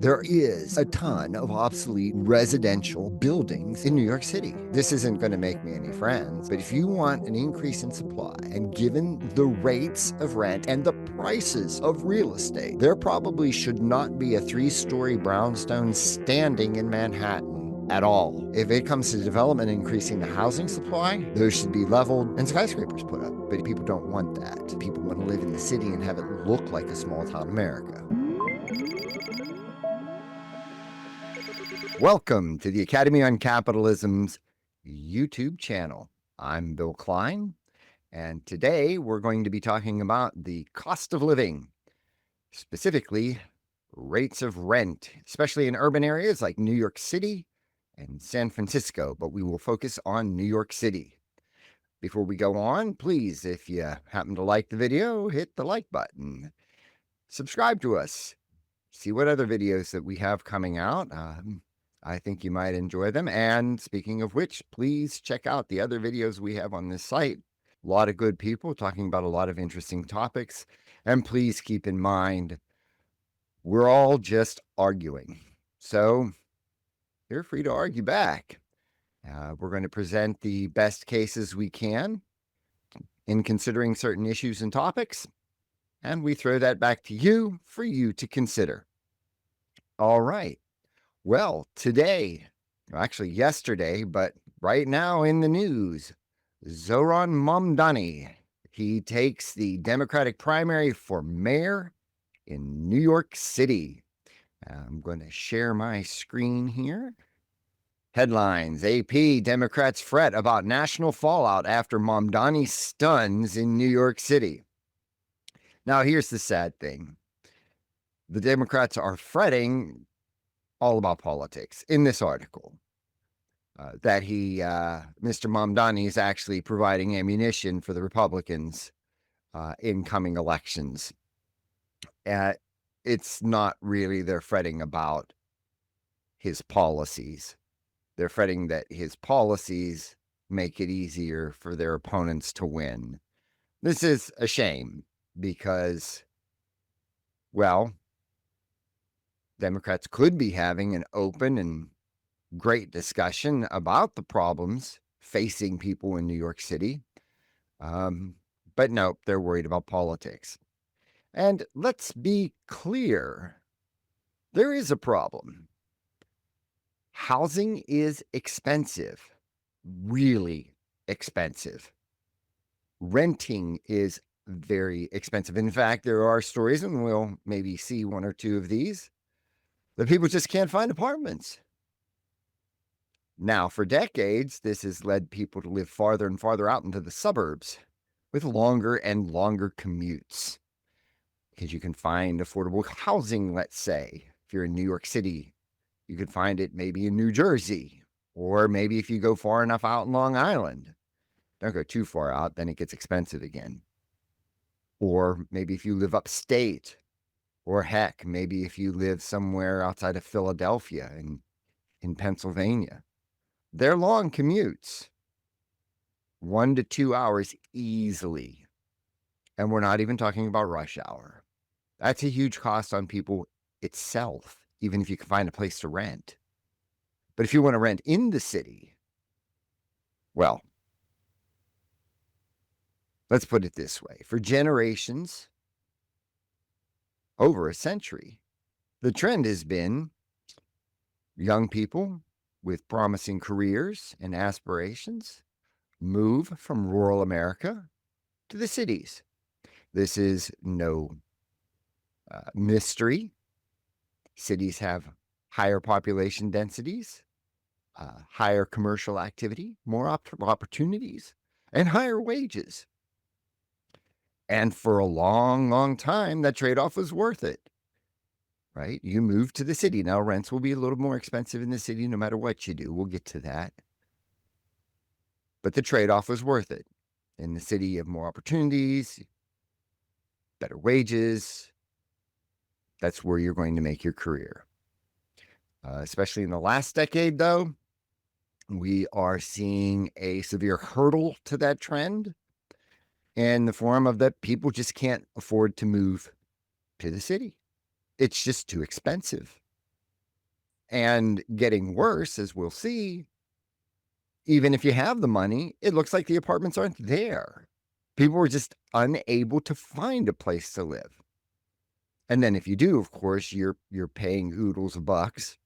There is a ton of obsolete residential buildings in New York City. This isn't going to make me any friends, but if you want an increase in supply, and given the rates of rent and the prices of real estate, there probably should not be a 3-story brownstone standing in Manhattan at all. If it comes to development increasing the housing supply, those should be leveled and skyscrapers put up. But people don't want that. People want to live in the city and have it look like a small town America. Welcome to the Academy on Capitalism's YouTube channel. I'm Bill Kline, and today we're going to be talking about the cost of living, specifically rates of rent, especially in urban areas like New York City and San Francisco, but we will focus on New York City. Before we go on, please, if you happen to like the video, hit the like button. Subscribe to us. See what other videos that we have coming out. I think you might enjoy them. And speaking of which, please check out the other videos we have on this site. A lot of good people talking about a lot of interesting topics. And please keep in mind, we're all just arguing. So you're free to argue back. We're going to present the best cases we can in considering certain issues and topics. And we throw that back to you for you to consider. All right. Well, today, actually yesterday, but right now in the news, Zoran Mamdani, he takes the Democratic primary for mayor in New York City. I'm going to share my screen here. Headlines: AP, Democrats fret about national fallout after Mamdani stuns in New York City. Now, here's the sad thing. The Democrats are fretting all about politics in this article. That Mr. Mamdani is actually providing ammunition for the Republicans in coming elections. It's not really they're fretting about his policies. They're fretting that his policies make it easier for their opponents to win. This is a shame because, well, Democrats could be having an open and great discussion about the problems facing people in New York City. But no, they're worried about politics. And let's be clear, there is a problem. Housing is expensive, really expensive. Renting is very expensive. In fact, there are stories, and we'll maybe see one or two of these, that people just can't find apartments. Now, for decades, this has led people to live farther and farther out into the suburbs with longer and longer commutes. Because you can find affordable housing, let's say. If you're in New York City, you could find it maybe in New Jersey, or maybe if you go far enough out in Long Island. Don't go too far out, then it gets expensive again. Or maybe if you live upstate, or heck, maybe if you live somewhere outside of Philadelphia in Pennsylvania. They're long commutes, 1 to 2 hours easily. And we're not even talking about rush hour. That's a huge cost on people itself, even if you can find a place to rent. But if you want to rent in the city, well, let's put it this way. For generations, over a century, the trend has been young people with promising careers and aspirations move from rural America to the cities. This is no mystery. Cities have higher population densities, higher commercial activity, more opportunities, and higher wages. And for a long, long time, that trade-off was worth it. Right? You move to the city. Now, rents will be a little more expensive in the city no matter what you do. We'll get to that. But the trade-off was worth it. In the city, you have more opportunities, better wages. That's where you're going to make your career. Especially in the last decade, though, we are seeing a severe hurdle to that trend in the form of that people just can't afford to move to the city. It's just too expensive. And getting worse, as we'll see, even if you have the money, it looks like the apartments aren't there. People are just unable to find a place to live. And then if you do, of course, you're paying oodles of bucks,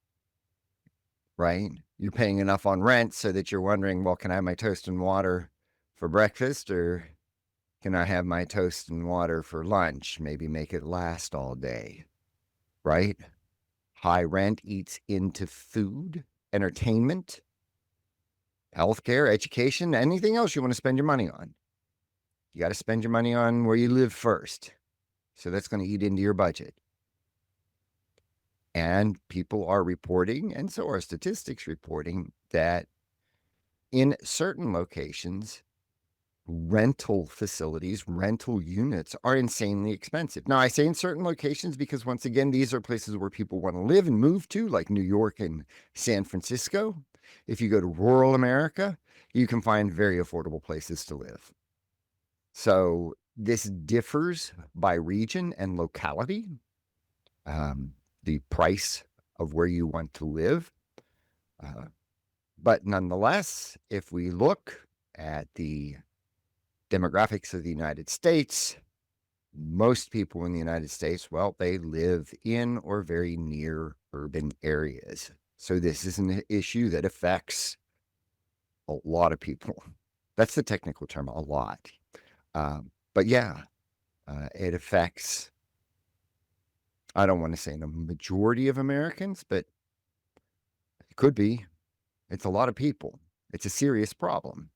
right? You're paying enough on rent so that you're wondering, well, can I have my toast and water for breakfast, or can I have my toast and water for lunch? Maybe make it last all day, right? High rent eats into food, entertainment, healthcare, education, anything else you want to spend your money on. You got to spend your money on where you live first. So that's going to eat into your budget. And people are reporting, and so are statistics reporting, that in certain locations, rental facilities, rental units are insanely expensive. Now, I say in certain locations because, once again, these are places where people want to live and move to, like New York and San Francisco. If you go to rural America, you can find very affordable places to live. So this differs by region and locality. The price of where you want to live. But nonetheless, if we look at the demographics of the United States, most people in the United States, well, they live in or very near urban areas. So this is an issue that affects a lot of people. That's the technical term, a lot. But yeah, it affects, I don't want to say the majority of Americans, but it could be. It's a lot of people. It's a serious problem.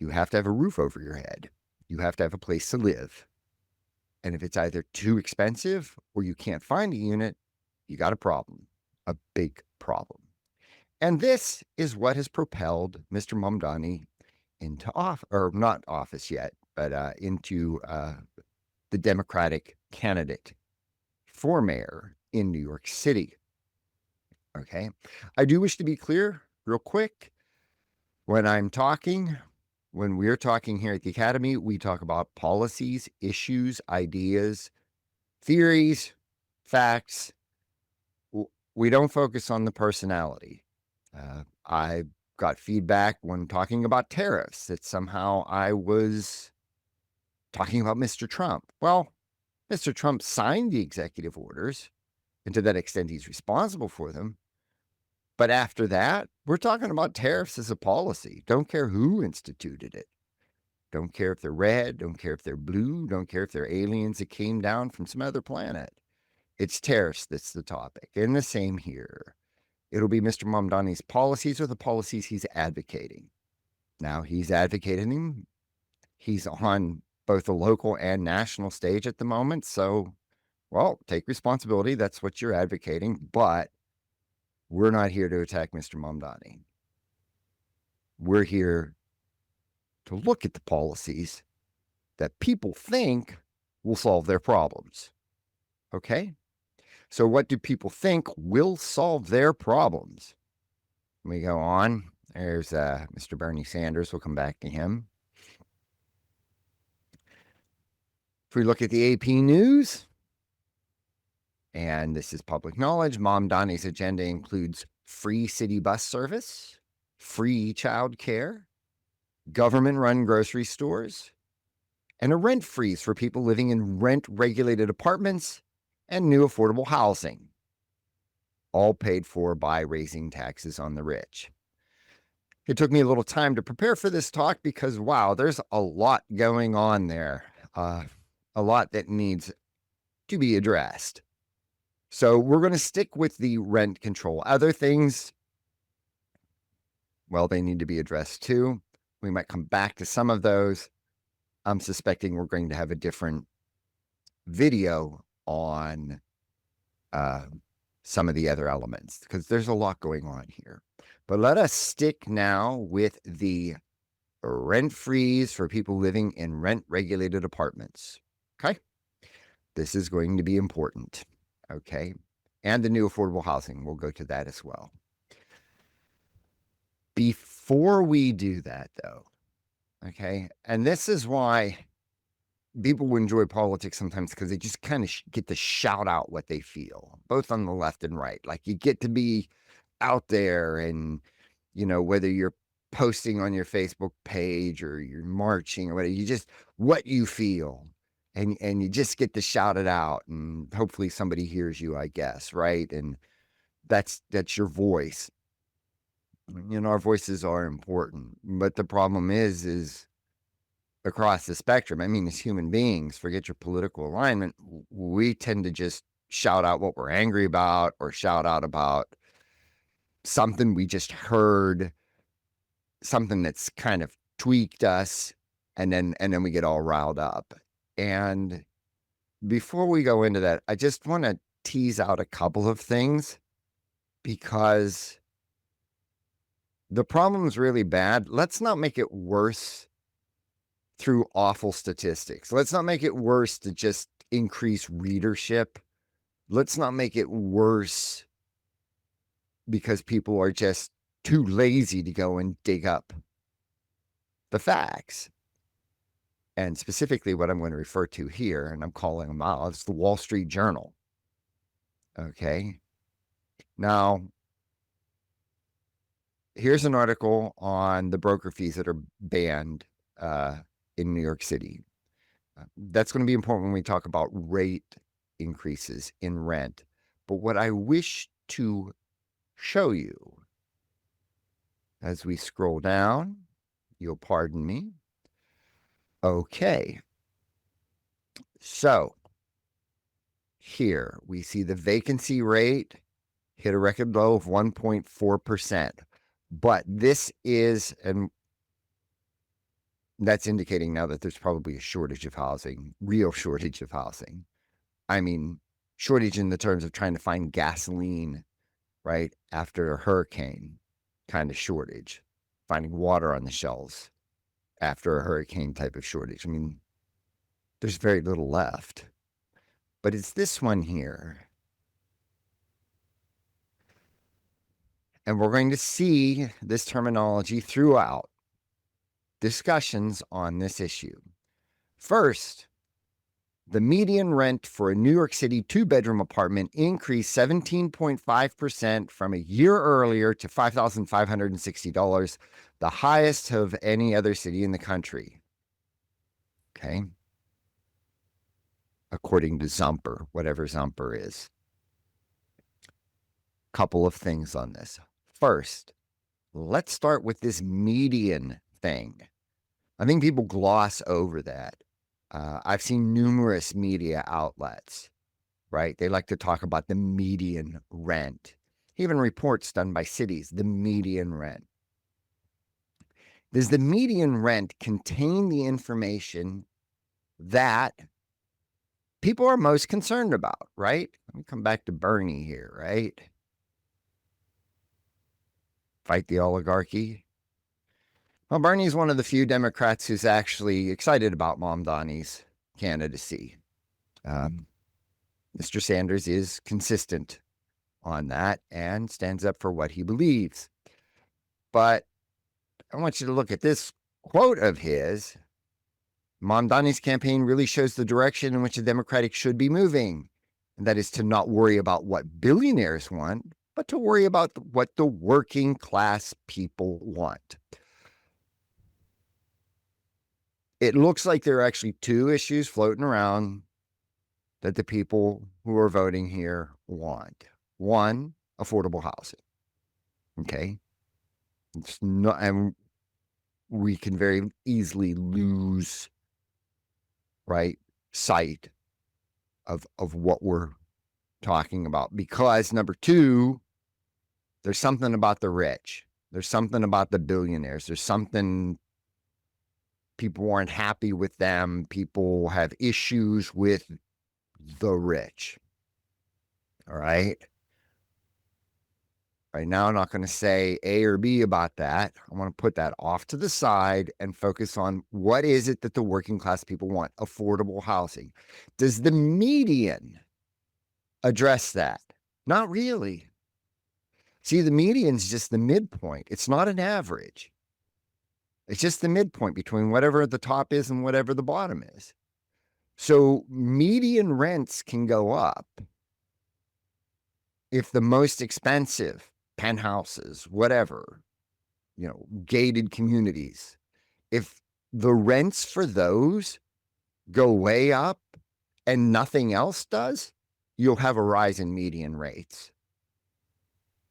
You have to have a roof over your head. You have to have a place to live. And if it's either too expensive or you can't find a unit, you got a problem, a big problem. And this is what has propelled Mr. Mamdani into office, or not office yet, but into the Democratic candidate for mayor in New York City. Okay. I do wish to be clear real quick. When we're talking here at the Academy, we talk about policies, issues, ideas, theories, facts. We don't focus on the personality. I got feedback when talking about tariffs that somehow I was talking about Mr. Trump. Well, Mr. Trump signed the executive orders, and to that extent, he's responsible for them. But after that, we're talking about tariffs as a policy. Don't care who instituted it. Don't care if they're red. Don't care if they're blue. Don't care if they're aliens that came down from some other planet. It's tariffs that's the topic. And the same here. It'll be Mr. Mamdani's policies or the policies he's advocating. Now, he's advocating. He's on both the local and national stage at the moment. So, well, take responsibility. That's what you're advocating. But we're not here to attack Mr. Mamdani. We're here to look at the policies that people think will solve their problems. Okay? So what do people think will solve their problems? We go on. There's Mr. Bernie Sanders. We'll come back to him. If we look at the AP News, and this is public knowledge, Mamdani's agenda includes free city bus service, free child care, government-run grocery stores, and a rent freeze for people living in rent-regulated apartments and new affordable housing, all paid for by raising taxes on the rich. It took me a little time to prepare for this talk because, wow, there's a lot going on there, a lot that needs to be addressed. So we're going to stick with the rent control. Other things, well, they need to be addressed too. We might come back to some of those. I'm suspecting we're going to have a different video on some of the other elements because there's a lot going on here. But let us stick now with the rent freeze for people living in rent-regulated apartments. Okay? This is going to be important. Okay? And the new affordable housing. We'll go to that as well. Before we do that, though, okay, and this is why people enjoy politics sometimes because they just kind of get to shout out what they feel, both on the left and right. Like you get to be out there and, whether you're posting on your Facebook page or you're marching or whatever, what you feel. And you just get to shout it out and hopefully somebody hears you, I guess, right? And that's your voice. Our voices are important, but the problem is across the spectrum. I mean, as human beings, forget your political alignment, we tend to just shout out what we're angry about or shout out about something we just heard, something that's kind of tweaked us, and then we get all riled up. And before we go into that, I just want to tease out a couple of things because the problem is really bad. Let's not make it worse through awful statistics. Let's not make it worse to just increase readership. Let's not make it worse because people are just too lazy to go and dig up the facts. And specifically what I'm going to refer to here, and I'm calling them out, it's the Wall Street Journal. Okay. Now, here's an article on the broker fees that are banned in New York City. That's going to be important when we talk about rate increases in rent. But what I wish to show you as we scroll down, you'll pardon me. Okay. So here we see the vacancy rate hit a record low of 1.4%. But this is, and that's indicating now that there's probably a shortage of housing, real shortage of housing. I mean, shortage in the terms of trying to find gasoline, right, after a hurricane kind of shortage, finding water on the shelves after a hurricane type of shortage. I mean, there's very little left. But it's this one here. And we're going to see this terminology throughout discussions on this issue. First, the median rent for a New York City 2-bedroom apartment increased 17.5% from a year earlier to $5,560, the highest of any other city in the country. Okay. According to Zumper, whatever Zumper is. Couple of things on this. First, let's start with this median thing. I think people gloss over that. I've seen numerous media outlets, right? They like to talk about the median rent. Even reports done by cities, the median rent. Does the median rent contain the information that people are most concerned about, right? Let me come back to Bernie here, right? Fight the oligarchy. Well, Bernie is one of the few Democrats who's actually excited about Mamdani's candidacy. Mr. Sanders is consistent on that and stands up for what he believes. But I want you to look at this quote of his. Mamdani's campaign really shows the direction in which the Democratic should be moving. And that is to not worry about what billionaires want, but to worry about what the working class people want. It looks like there are actually two issues floating around that the people who are voting here want. One, affordable housing. Okay. It's not, and we can very easily lose, right, sight of what we're talking about, because number two, there's something about the rich. There's something about the billionaires. There's something, people aren't happy with them. People have issues with the rich. All right. Right now, I'm not going to say A or B about that. I want to put that off to the side and focus on what is it that the working class people want? Affordable housing. Does the median address that? Not really. See, the median's just the midpoint. It's not an average. It's just the midpoint between whatever the top is and whatever the bottom is. So median rents can go up if the most expensive penthouses, whatever, gated communities, if the rents for those go way up and nothing else does, you'll have a rise in median rates.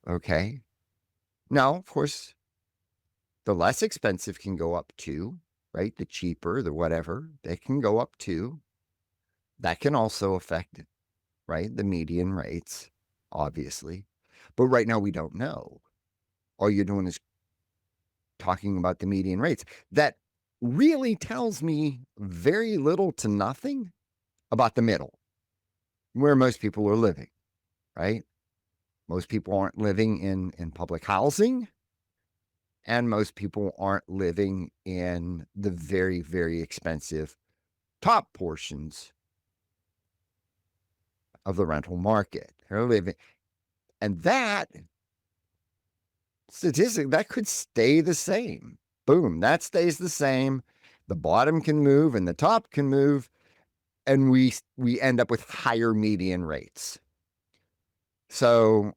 Okay. Now, of course, the less expensive can go up too, right? The cheaper, the whatever, they can go up too. That can also affect, right, the median rates, obviously. But right now we don't know. All you're doing is talking about the median rates. That really tells me very little to nothing about the middle, where most people are living, right? Most people aren't living in public housing, and most people aren't living in the very, very expensive top portions of the rental market. They're living, and that statistic, that could stay the same. Boom, that stays the same. The bottom can move and the top can move, and we end up with higher median rates. So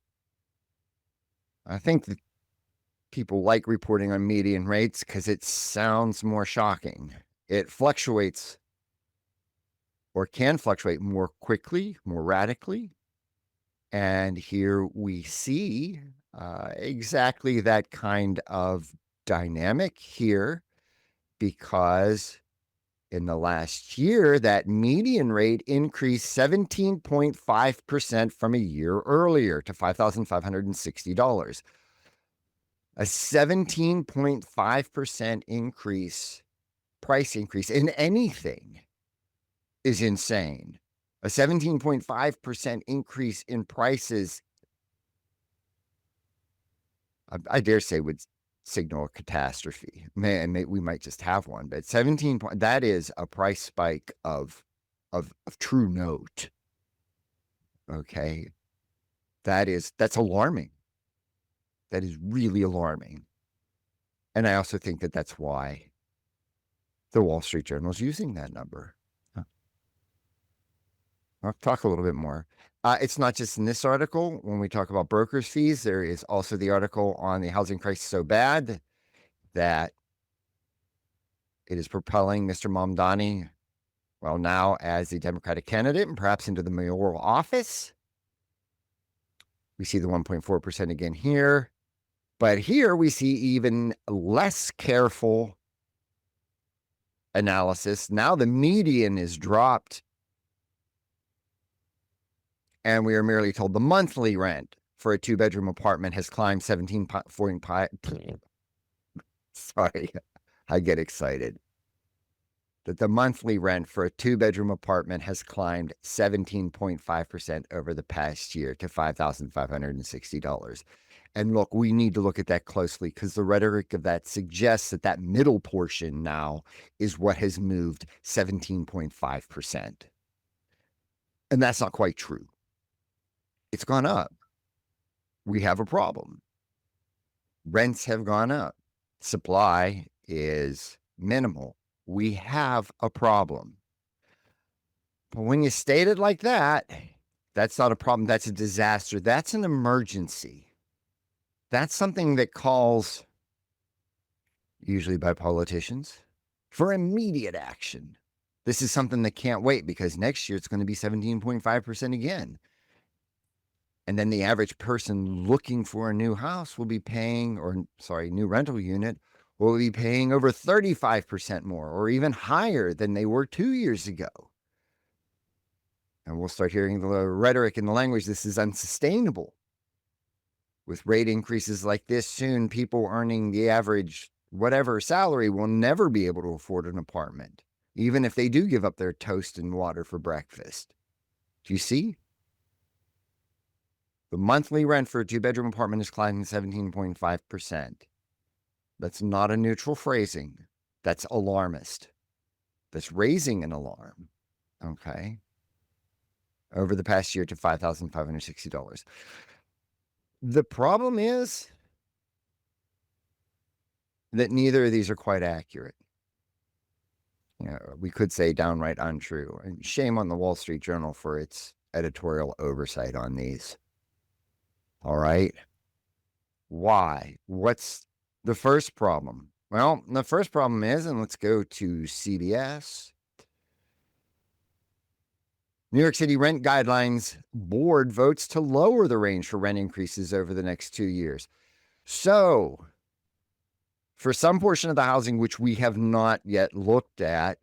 I think that people like reporting on median rates because it sounds more shocking. It fluctuates or can fluctuate more quickly, more radically. And here we see exactly that kind of dynamic here, because in the last year, that median rate increased 17.5% from a year earlier to $5,560. A 17.5% price increase in anything is insane. A 17.5% increase in prices, I dare say, would signal a catastrophe. We might just have one, but 17 that is a price spike of true note. Okay. That's alarming. That is really alarming. And I also think that that's why the Wall Street Journal is using that number. I'll talk a little bit more. It's not just in this article. When we talk about brokers' fees, there is also the article on the housing crisis so bad that it is propelling Mr. Mamdani, well, now as the Democratic candidate and perhaps into the mayoral office. We see the 1.4% again here. But here we see even less careful analysis. Now the median is dropped, and we are merely told the monthly rent for a 2-bedroom apartment has climbed 17.5. Sorry, I get excited. That the monthly rent for a 2-bedroom apartment has climbed 17.5% over the past year to $5,560. And look, we need to look at that closely, because the rhetoric of that suggests that that middle portion now is what has moved 17.5%. And that's not quite true. It's gone up. We have a problem. Rents have gone up. Supply is minimal. We have a problem. But when you state it like that, that's not a problem. That's a disaster. That's an emergency. That's something that calls, usually by politicians, for immediate action. This is something that can't wait, because next year it's going to be 17.5% again. And then the average person looking for a new house will be paying, new rental unit, will be paying over 35% more, or even higher than they were 2 years ago. And we'll start hearing the rhetoric and the language, this is unsustainable. With rate increases like this, soon people earning the average whatever salary will never be able to afford an apartment, even if they do give up their toast and water for breakfast. Do you see? The monthly rent for a 2-bedroom apartment is climbing 17.5%. That's not a neutral phrasing. That's alarmist. That's raising an alarm. Okay. Over the past year to $5,560. The problem is that neither of these are quite accurate. we could say downright untrue. And shame on the Wall Street Journal for its editorial oversight on these. All right. Why? What's the first problem? Well, the first problem is, and let's go to CBS. New York City Rent Guidelines Board votes to lower the range for rent increases over the next 2 years. So, for some portion of the housing which we have not yet looked at,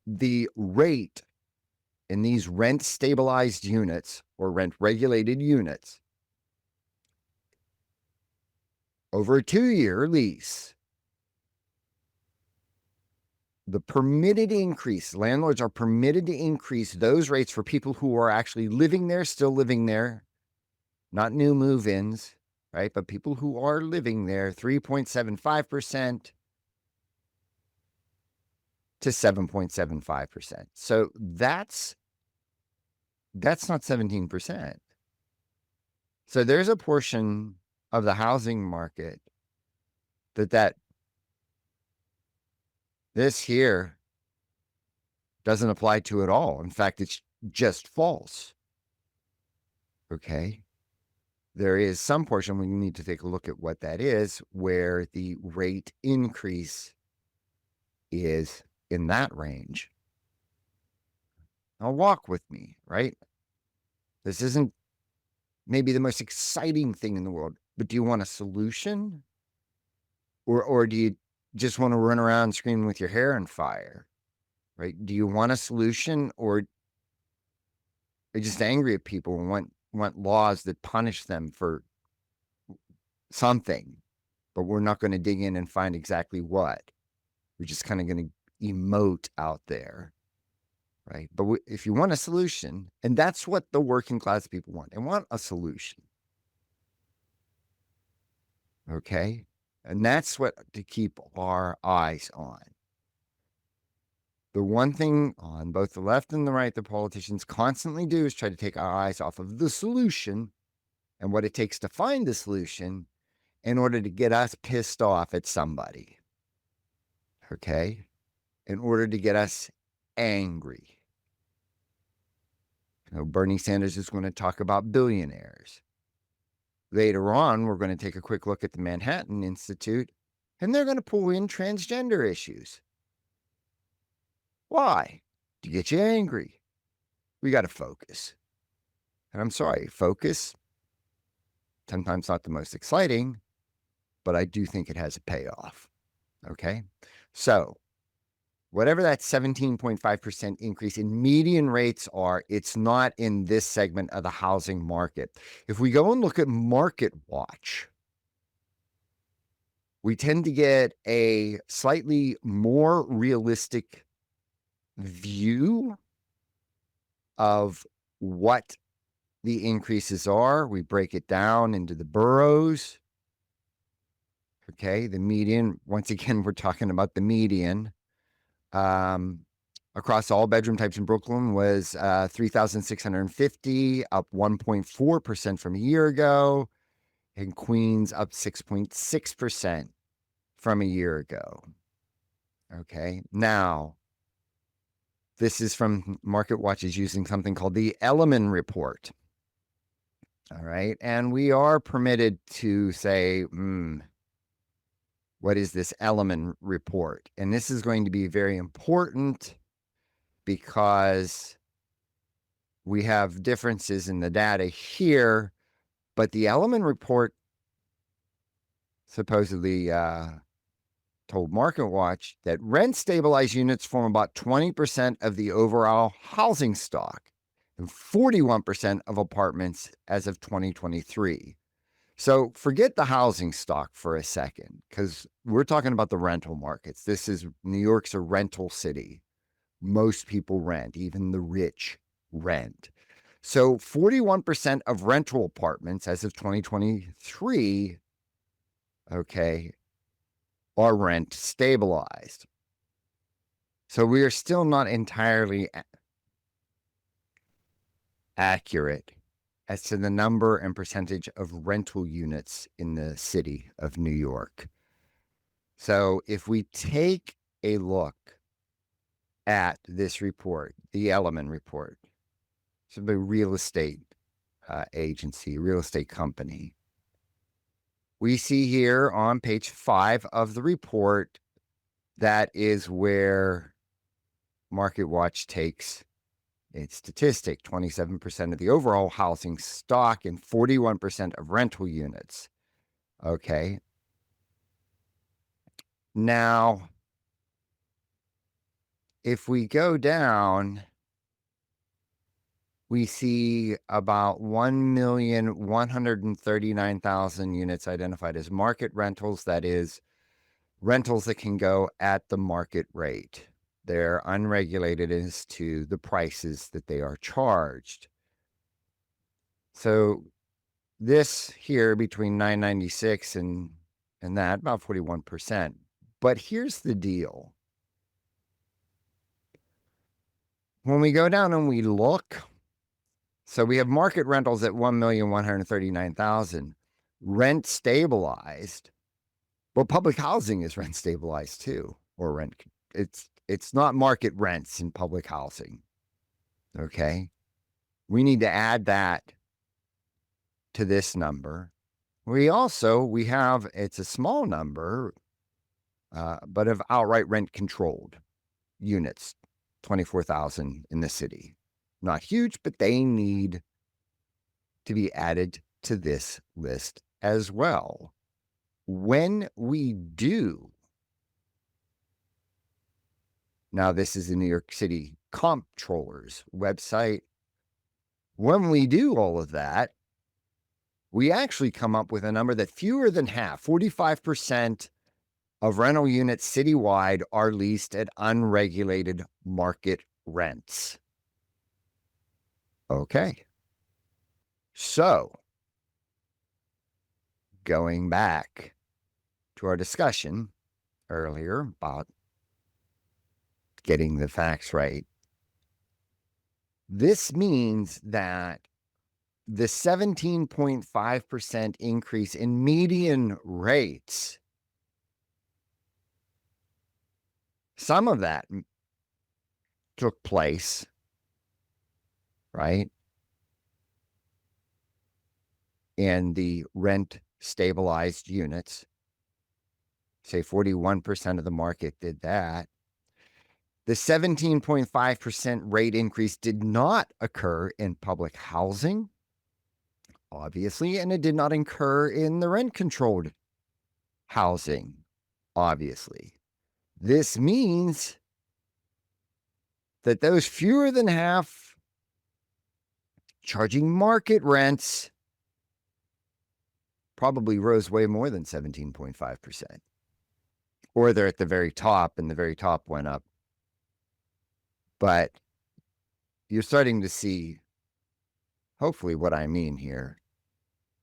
the rate in these rent stabilized units or rent regulated units over a 2-year lease, the permitted increase, landlords are permitted to increase those rates for people who are actually living there, still living there, not new move-ins, right? But people who are living there, 3.75% to 7.75%. So that's not 17%. So there's a portion of the housing market that this here doesn't apply to at all. In fact, it's just false. Okay. There is some portion, we need to take a look at what that is, where the rate increase is in that range. Now walk with me, right? This isn't maybe the most exciting thing in the world, but do you want a solution? Or do you just want to run around screaming with your hair on fire, right? Do you want a solution, or are you just angry at people and want laws that punish them for something, but we're not going to dig in and find exactly what? We're just kind of going to emote out there, right? But if you want a solution, and that's what the working class people want, they want a solution. Okay? And that's what to keep our eyes on. The one thing on both the left and the right, the politicians constantly do is try to take our eyes off of the solution and what it takes to find the solution in order to get us pissed off at somebody. Okay? In order to get us angry. Bernie Sanders is going to talk about billionaires. Later on, we're going to take a quick look at the Manhattan Institute, and they're going to pull in transgender issues. Why? To get you angry. We got to focus. And I'm sorry, focus, sometimes not the most exciting, but I do think it has a payoff. Okay? So, whatever that 17.5% increase in median rates are, it's not in this segment of the housing market. If we go and look at Market Watch, we tend to get a slightly more realistic view of what the increases are. We break it down into the boroughs. Okay, the median, once again, we're talking about the median. Across all bedroom types in Brooklyn was 3,650, up 1.4% from a year ago. In Queens, up 6.6% from a year ago. Okay, now, this is from Market Watch, is using something called the Elliman Report. All right, and we are permitted to say, what is this Elliman Report? And this is going to be very important because we have differences in the data here, but the Elliman Report supposedly told Market Watch that rent-stabilized units form about 20% of the overall housing stock and 41% of apartments as of 2023. So forget the housing stock for a second, because we're talking about the rental markets. New York's a rental city. Most people rent, even the rich rent. So 41% of rental apartments as of 2023, okay, are rent stabilized. So we are still not entirely accurate as to the number and percentage of rental units in the city of New York. So if we take a look at this report, the Element report, so the real estate agency, real estate company, we see here on page 5 of the report, that is where MarketWatch takes its statistic: 27% of the overall housing stock and 41% of rental units. Okay. Now, if we go down, we see about 1,139,000 units identified as market rentals. That is, rentals that can go at the market rate. They're unregulated as to the prices that they are charged. So this here between 996 and that, about 41%. But here's the deal. When we go down and we look, so we have market rentals at 1,139,000, rent stabilized. Well, public housing is rent stabilized too, or rent. It's not market rents in public housing. Okay. We need to add that to this number. We have, it's a small number, but of outright rent controlled units, 24,000 in the city. Not huge, but they need to be added to this list as well. When we do, now this is the New York City Comptroller's website. When we do all of that, we actually come up with a number that fewer than half, 45% of rental units citywide are leased at unregulated market rents. Okay. So, going back to our discussion earlier about getting the facts right, this means that the 17.5% increase in median rates, some of that took place, right, in the rent stabilized units. Say 41% of the market did that. The 17.5% rate increase did not occur in public housing, obviously, and it did not occur in the rent-controlled housing, obviously. This means that those fewer than half charging market rents probably rose way more than 17.5%. Or they're at the very top, and the very top went up. But you're starting to see, hopefully, what I mean here.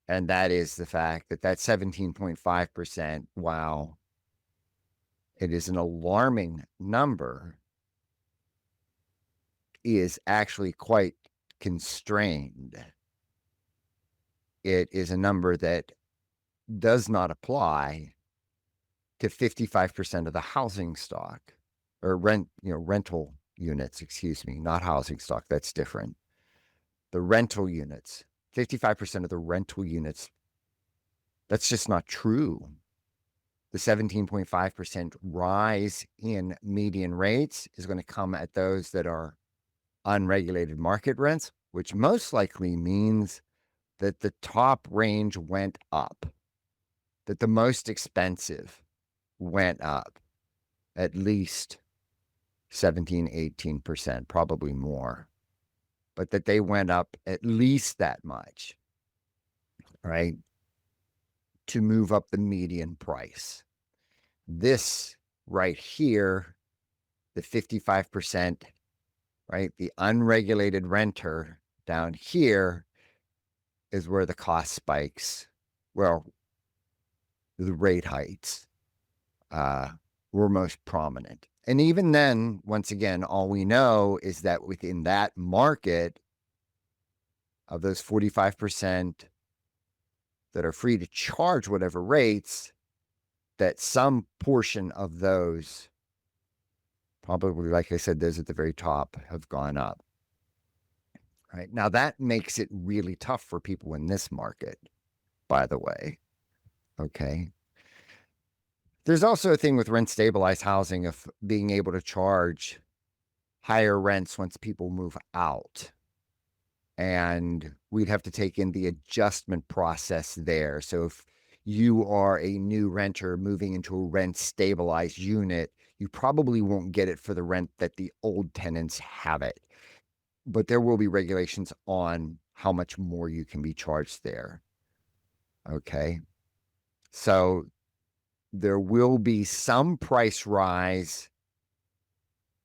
And that is the fact that 17.5%, while it is an alarming number, is actually quite constrained. It is a number that does not apply to 55% of the housing stock, or rental units, not housing stock. That's different. The rental units, 55% of the rental units, that's just not true. The 17.5% rise in median rates is going to come at those that are unregulated market rents, which most likely means that the top range went up, that the most expensive went up at least 17, 18%, probably more, but that they went up at least that much, right, to move up the median price. This right here, the 55%, right, the unregulated renter down here is where the cost spikes, well, the rate heights were most prominent. And even then, once again, all we know is that within that market, of those 45% that are free to charge whatever rates, that some portion of those Probably, like I said, those at the very top have gone up. Right now, that makes it really tough for people in this market, by the way. Okay. There's also a thing with rent stabilized housing of being able to charge higher rents once people move out. And we'd have to take in the adjustment process there. So if you are a new renter moving into a rent stabilized unit, you probably won't get it for the rent that the old tenants have it. But there will be regulations on how much more you can be charged there. Okay. So there will be some price rise,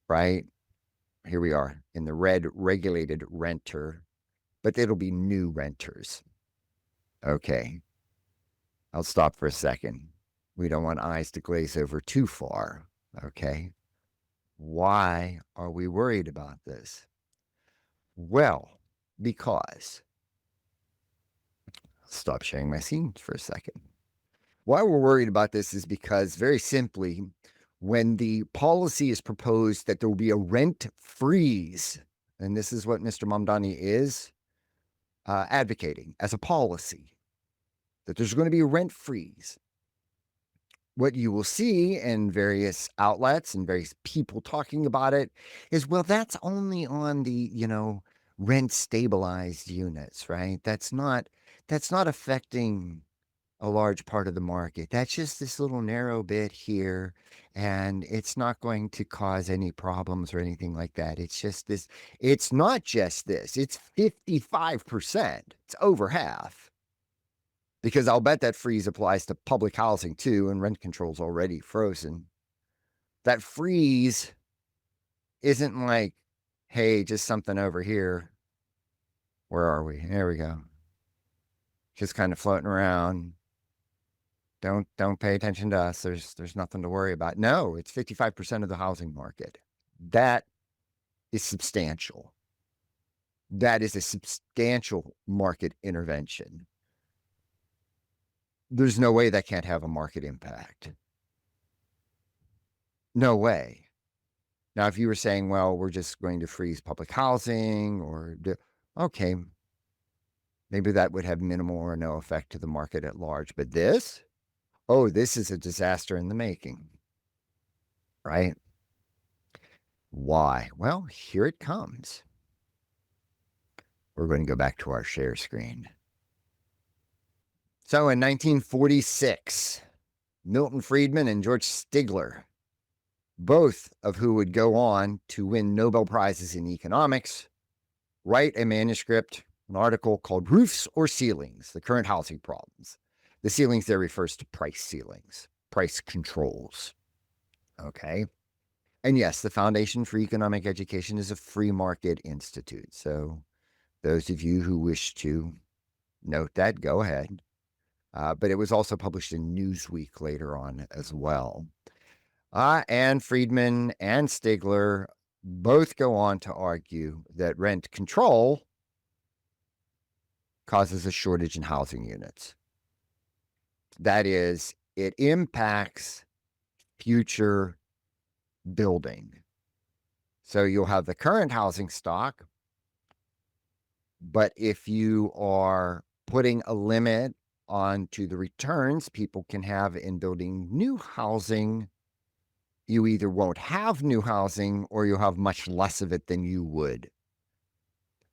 right? Here we are in the red regulated renter, but it'll be new renters. Okay. I'll stop for a second. We don't want eyes to glaze over too far. Okay. Why are we worried about this? Well, because I'll stop sharing my scene for a second. Why we're worried about this is because, very simply, when the policy is proposed that there will be a rent freeze, and this is what Mr. Mamdani is advocating as a policy, that there's going to be a rent freeze. What you will see in various outlets and various people talking about it is, well, that's only on the, rent stabilized units, right? That's not affecting a large part of the market. That's just this little narrow bit here, and it's not going to cause any problems or anything like that. It's just this. It's not just this. It's 55%. It's over half. Because I'll bet that freeze applies to public housing too, and rent control's already frozen. That freeze isn't like, hey, just something over here. Where are we? There we go. Just kind of floating around. Don't pay attention to us. There's nothing to worry about. No, it's 55% of the housing market. That is substantial. That is a substantial market intervention. There's no way that can't have a market impact. No way. Now, if you were saying, well, we're just going to freeze public housing okay, maybe that would have minimal or no effect to the market at large. But this is a disaster in the making, right? Why? Well, here it comes. We're going to go back to our share screen. So in 1946, Milton Friedman and George Stigler, both of who would go on to win Nobel Prizes in economics, write a manuscript, an article called Roofs or Ceilings, the Current Housing Problems. The ceilings there refers to price ceilings, price controls. Okay. And yes, the Foundation for Economic Education is a free market institute. So those of you who wish to note that, go ahead. But it was also published in Newsweek later on as well. And Friedman and Stigler both go on to argue that rent control causes a shortage in housing units. That is, it impacts future building. So you'll have the current housing stock, but if you are putting a limit onto the returns people can have in building new housing, you either won't have new housing or you'll have much less of it than you would,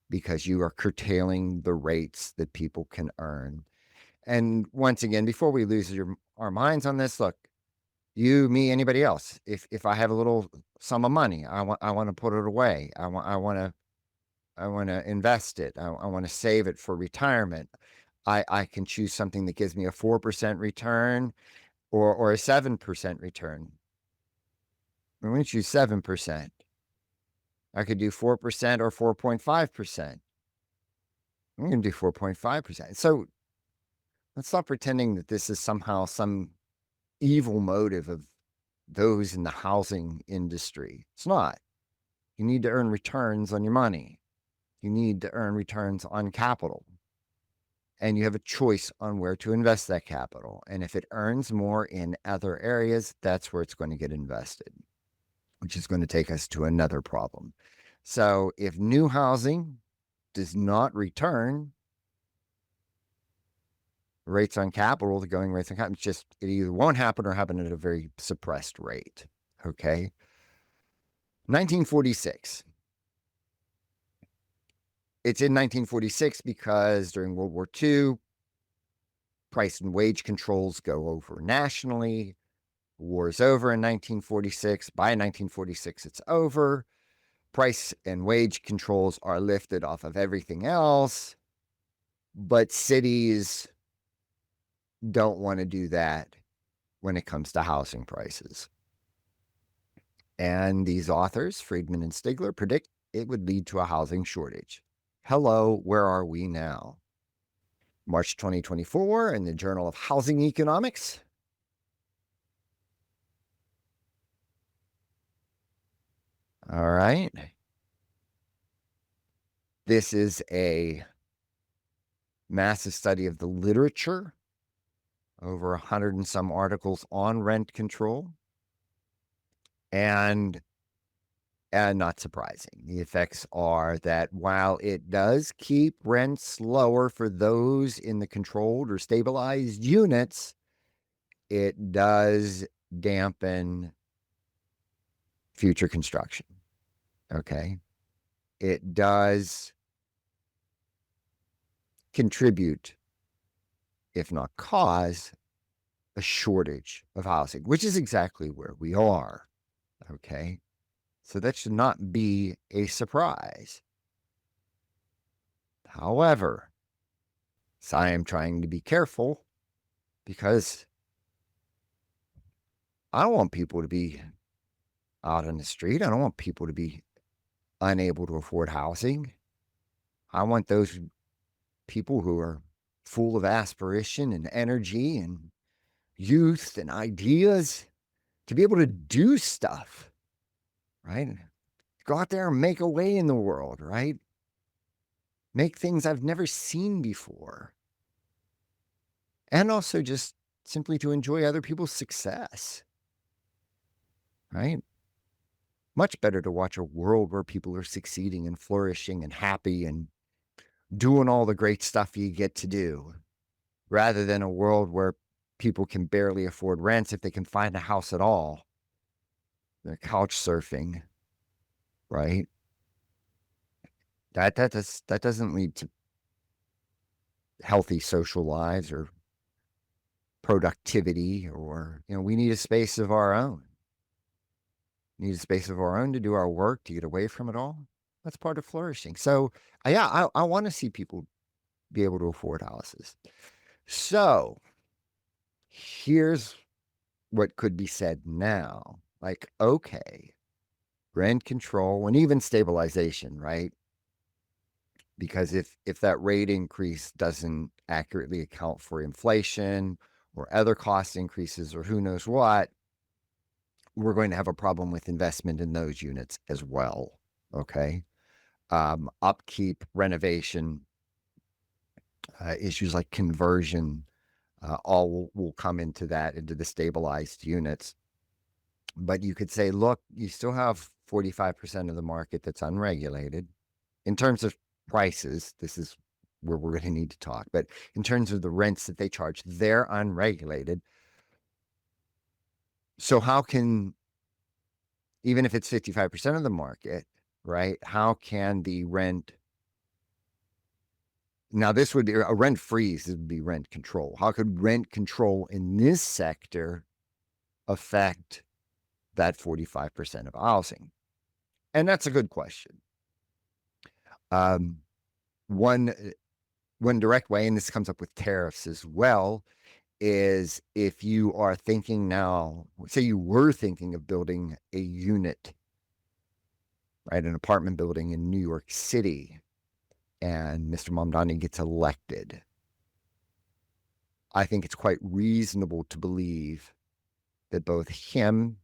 because you are curtailing the rates that people can earn. And once again, before we lose our minds on this, look, you, me, anybody else, if I have a little sum of money, I want to put it away. I want to invest it. I want to save it for retirement. I can choose something that gives me a 4% return or a 7% return. I'm going to choose 7%. I could do 4% or 4.5%. I'm going to do 4.5%. So let's stop pretending that this is somehow some evil motive of those in the housing industry. It's not. You need to earn returns on your money. You need to earn returns on capital. And you have a choice on where to invest that capital. And if it earns more in other areas, that's where it's going to get invested. which is going to take us to another problem. So if new housing does not return, rates on capital, the going rates on capital, it either won't happen or happen at a very suppressed rate. Okay. 1946. It's in 1946 because during World War II, price and wage controls go over nationally. War is over in 1946. By 1946, it's over. Price and wage controls are lifted off of everything else, but cities don't want to do that when it comes to housing prices. And these authors, Friedman and Stigler, predict it would lead to a housing shortage. Hello, where are we now? March 2024 in the Journal of Housing Economics. All right. This is a massive study of the literature, over 100 and some articles on rent control. And not surprising, the effects are that while it does keep rents lower for those in the controlled or stabilized units, it does dampen future construction. Okay. It does contribute, if not cause, a shortage of housing, which is exactly where we are. Okay. So that should not be a surprise. However, so I am trying to be careful because I don't want people to be out on the street. I don't want people to be unable to afford housing. I want those people who are full of aspiration and energy and youth and ideas to be able to do stuff, right? Go out there and make a way in the world, right? Make things I've never seen before. And also just simply to enjoy other people's success, right? Much better to watch a world where people are succeeding and flourishing and happy and doing all the great stuff you get to do, rather than a world where people can barely afford rents if they can find a house at all. They're couch surfing, right? That doesn't lead to healthy social lives or productivity, or we need a space of our own. Need a space of our own to do our work, to get away from it all. That's part of flourishing. So yeah, I want to see people be able to afford houses. So here's what could be said now. Like, okay, rent control and even stabilization, right? Because if that rate increase doesn't accurately account for inflation or other cost increases or who knows what, we're going to have a problem with investment in those units as well. Okay. Upkeep, renovation, issues like conversion, all will come into the stabilized units. But you could say, look, you still have 45% of the market that's unregulated. In terms of prices, this is where we're going to need to talk. But in terms of the rents that they charge, they're unregulated. So how can, even if it's 55% of the market, right, how can the rent, now this would be a rent freeze, this would be rent control. How could rent control in this sector affect that 45% of housing? And that's a good question. One direct way, and this comes up with tariffs as well, is if you are thinking now, say you were thinking of building a unit, right, an apartment building in New York City, and Mr. Mamdani gets elected, I think it's quite reasonable to believe that both him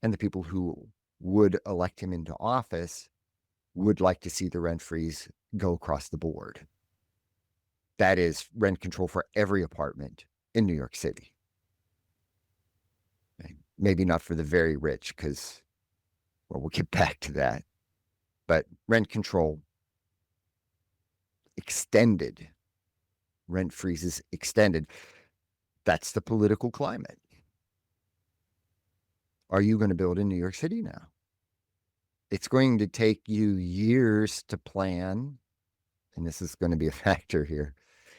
and the people who would elect him into office would like to see the rent freeze go across the board. That is rent control for every apartment in New York City. Maybe not for the very rich, because Well, we'll get back to that. But rent control extended, rent freezes extended. That's the political climate. Are you going to build in New York City now? It's going to take you years to plan, and this is going to be a factor here.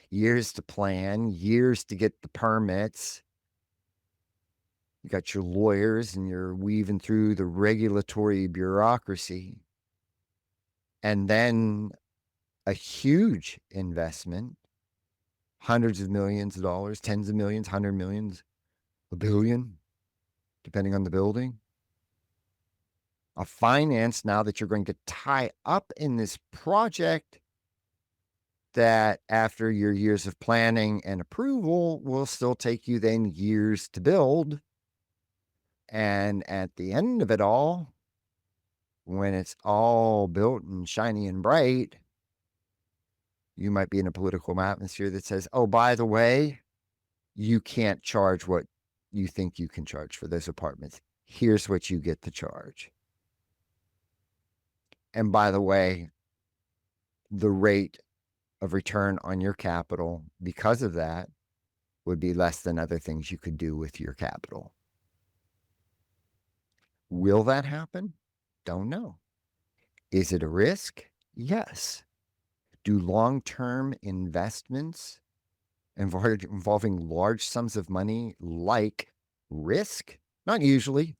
Years to plan, years to get the permits. You got your lawyers and you're weaving through the regulatory bureaucracy. And then a huge investment, hundreds of millions of dollars, tens of millions, 100 millions, $1 billion, depending on the building. A finance now that you're going to tie up in this project that after your years of planning and approval will still take you then years to build. And at the end of it all, when it's all built and shiny and bright, you might be in a political atmosphere that says, oh, by the way, you can't charge what you think you can charge for those apartments. Here's what you get to charge. And by the way, the rate of return on your capital because of that would be less than other things you could do with your capital. Will that happen? Don't know. Is it a risk? Yes. Do long-term investments involving large sums of money like risk? Not usually.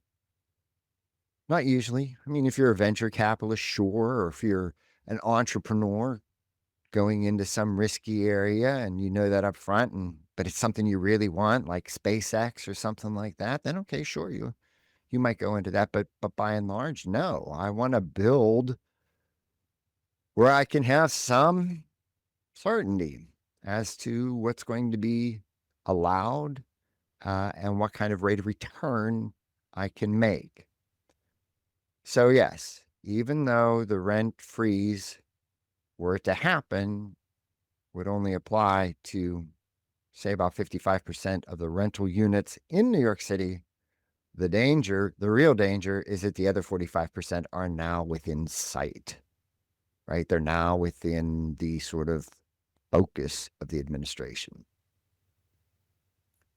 Not usually. I mean, if you're a venture capitalist, sure, or if you're an entrepreneur going into some risky area and you know that up front, but it's something you really want, like SpaceX or something like that, then okay, sure, you might go into that. But by and large, no. I want to build where I can have some certainty as to what's going to be allowed and what kind of rate of return I can make. So yes, even though the rent freeze were to happen, would only apply to, say, about 55% of the rental units in New York City, the real danger is that the other 45% are now within sight, right? They're now within the sort of focus of the administration.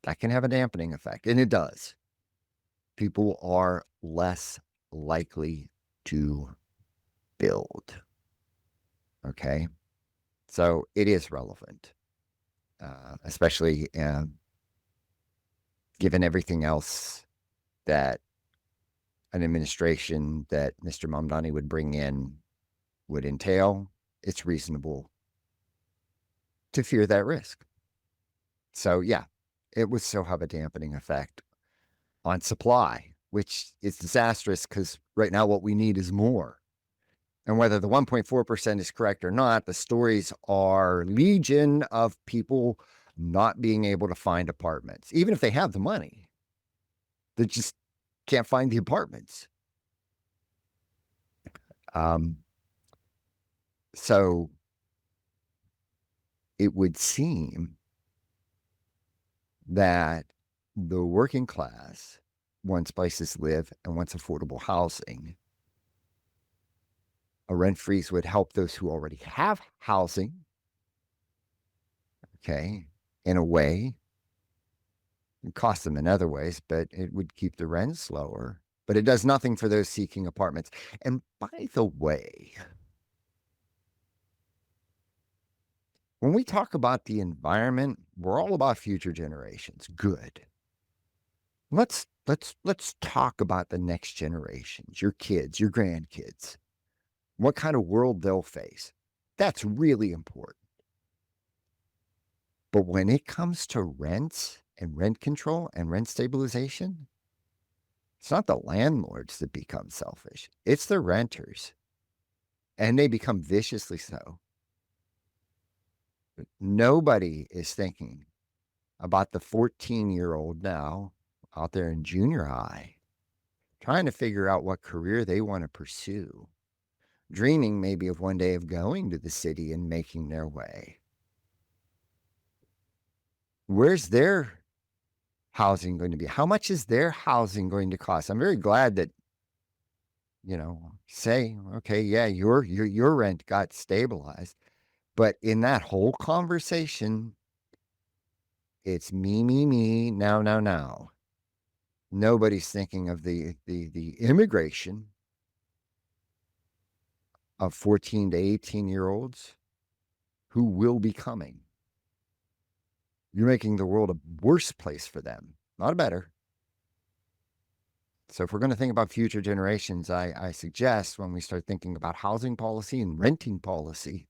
That can have a dampening effect, and it does. People are less likely to build. Okay? So it is relevant, especially given everything else that an administration that Mr. Mamdani would bring in would entail. It's reasonable to fear that risk. So yeah, it would still have a dampening effect on supply, which is disastrous because right now what we need is more. And whether the 1.4% is correct or not, the stories are legion of people not being able to find apartments, even if they have the money. They just can't find the apartments. So it would seem that the working class wants places to live and wants affordable housing. A rent freeze would help those who already have housing, okay, in a way. It costs them in other ways, but it would keep the rents lower. But it does nothing for those seeking apartments. And by the way, when we talk about the environment, we're all about future generations. Good. Let's talk about the next generations, your kids, your grandkids, what kind of world they'll face. That's really important. But when it comes to rents and rent control and rent stabilization, it's not the landlords that become selfish. It's the renters. And they become viciously so. Nobody is thinking about the 14-year-old now out there in junior high, trying to figure out what career they want to pursue, dreaming maybe of one day of going to the city and making their way. Where's their housing going to be? How much is their housing going to cost? I'm very glad that say, okay, yeah, your rent got stabilized. But in that whole conversation, it's me, now. Nobody's thinking of the immigration of 14 to 18-year-olds who will be coming. You're making the world a worse place for them, not a better. So if we're going to think about future generations, I suggest when we start thinking about housing policy and renting policy,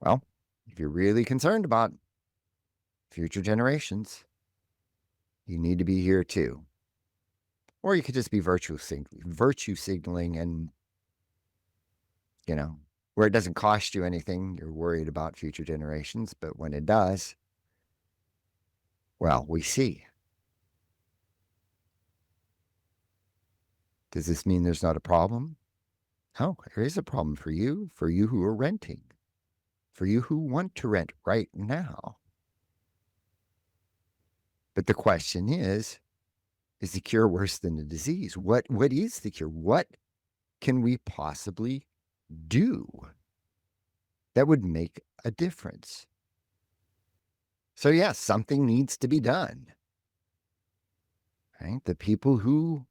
well, if you're really concerned about future generations, you need to be here too. Or you could just be virtue signaling and, where it doesn't cost you anything, you're worried about future generations. But when it does, well, we see. Does this mean there's not a problem? Oh, there is a problem for you who are renting, for you who want to rent right now. But the question is the cure worse than the disease? What is the cure? What can we possibly do that would make a difference? So yes, something needs to be done. Right? The people who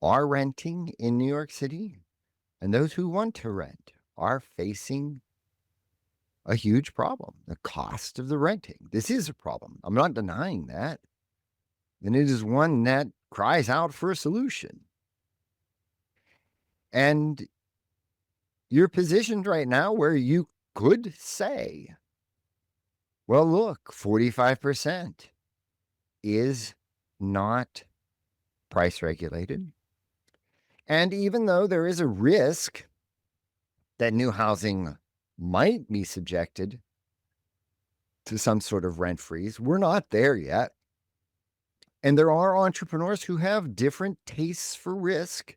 are renting in New York City and those who want to rent are facing a huge problem. The cost of the renting. This is a problem. I'm not denying that. And it is one that cries out for a solution. And you're positioned right now where you could say, well, look, 45% is not price regulated. And even though there is a risk that new housing might be subjected to some sort of rent freeze, we're not there yet. And there are entrepreneurs who have different tastes for risk.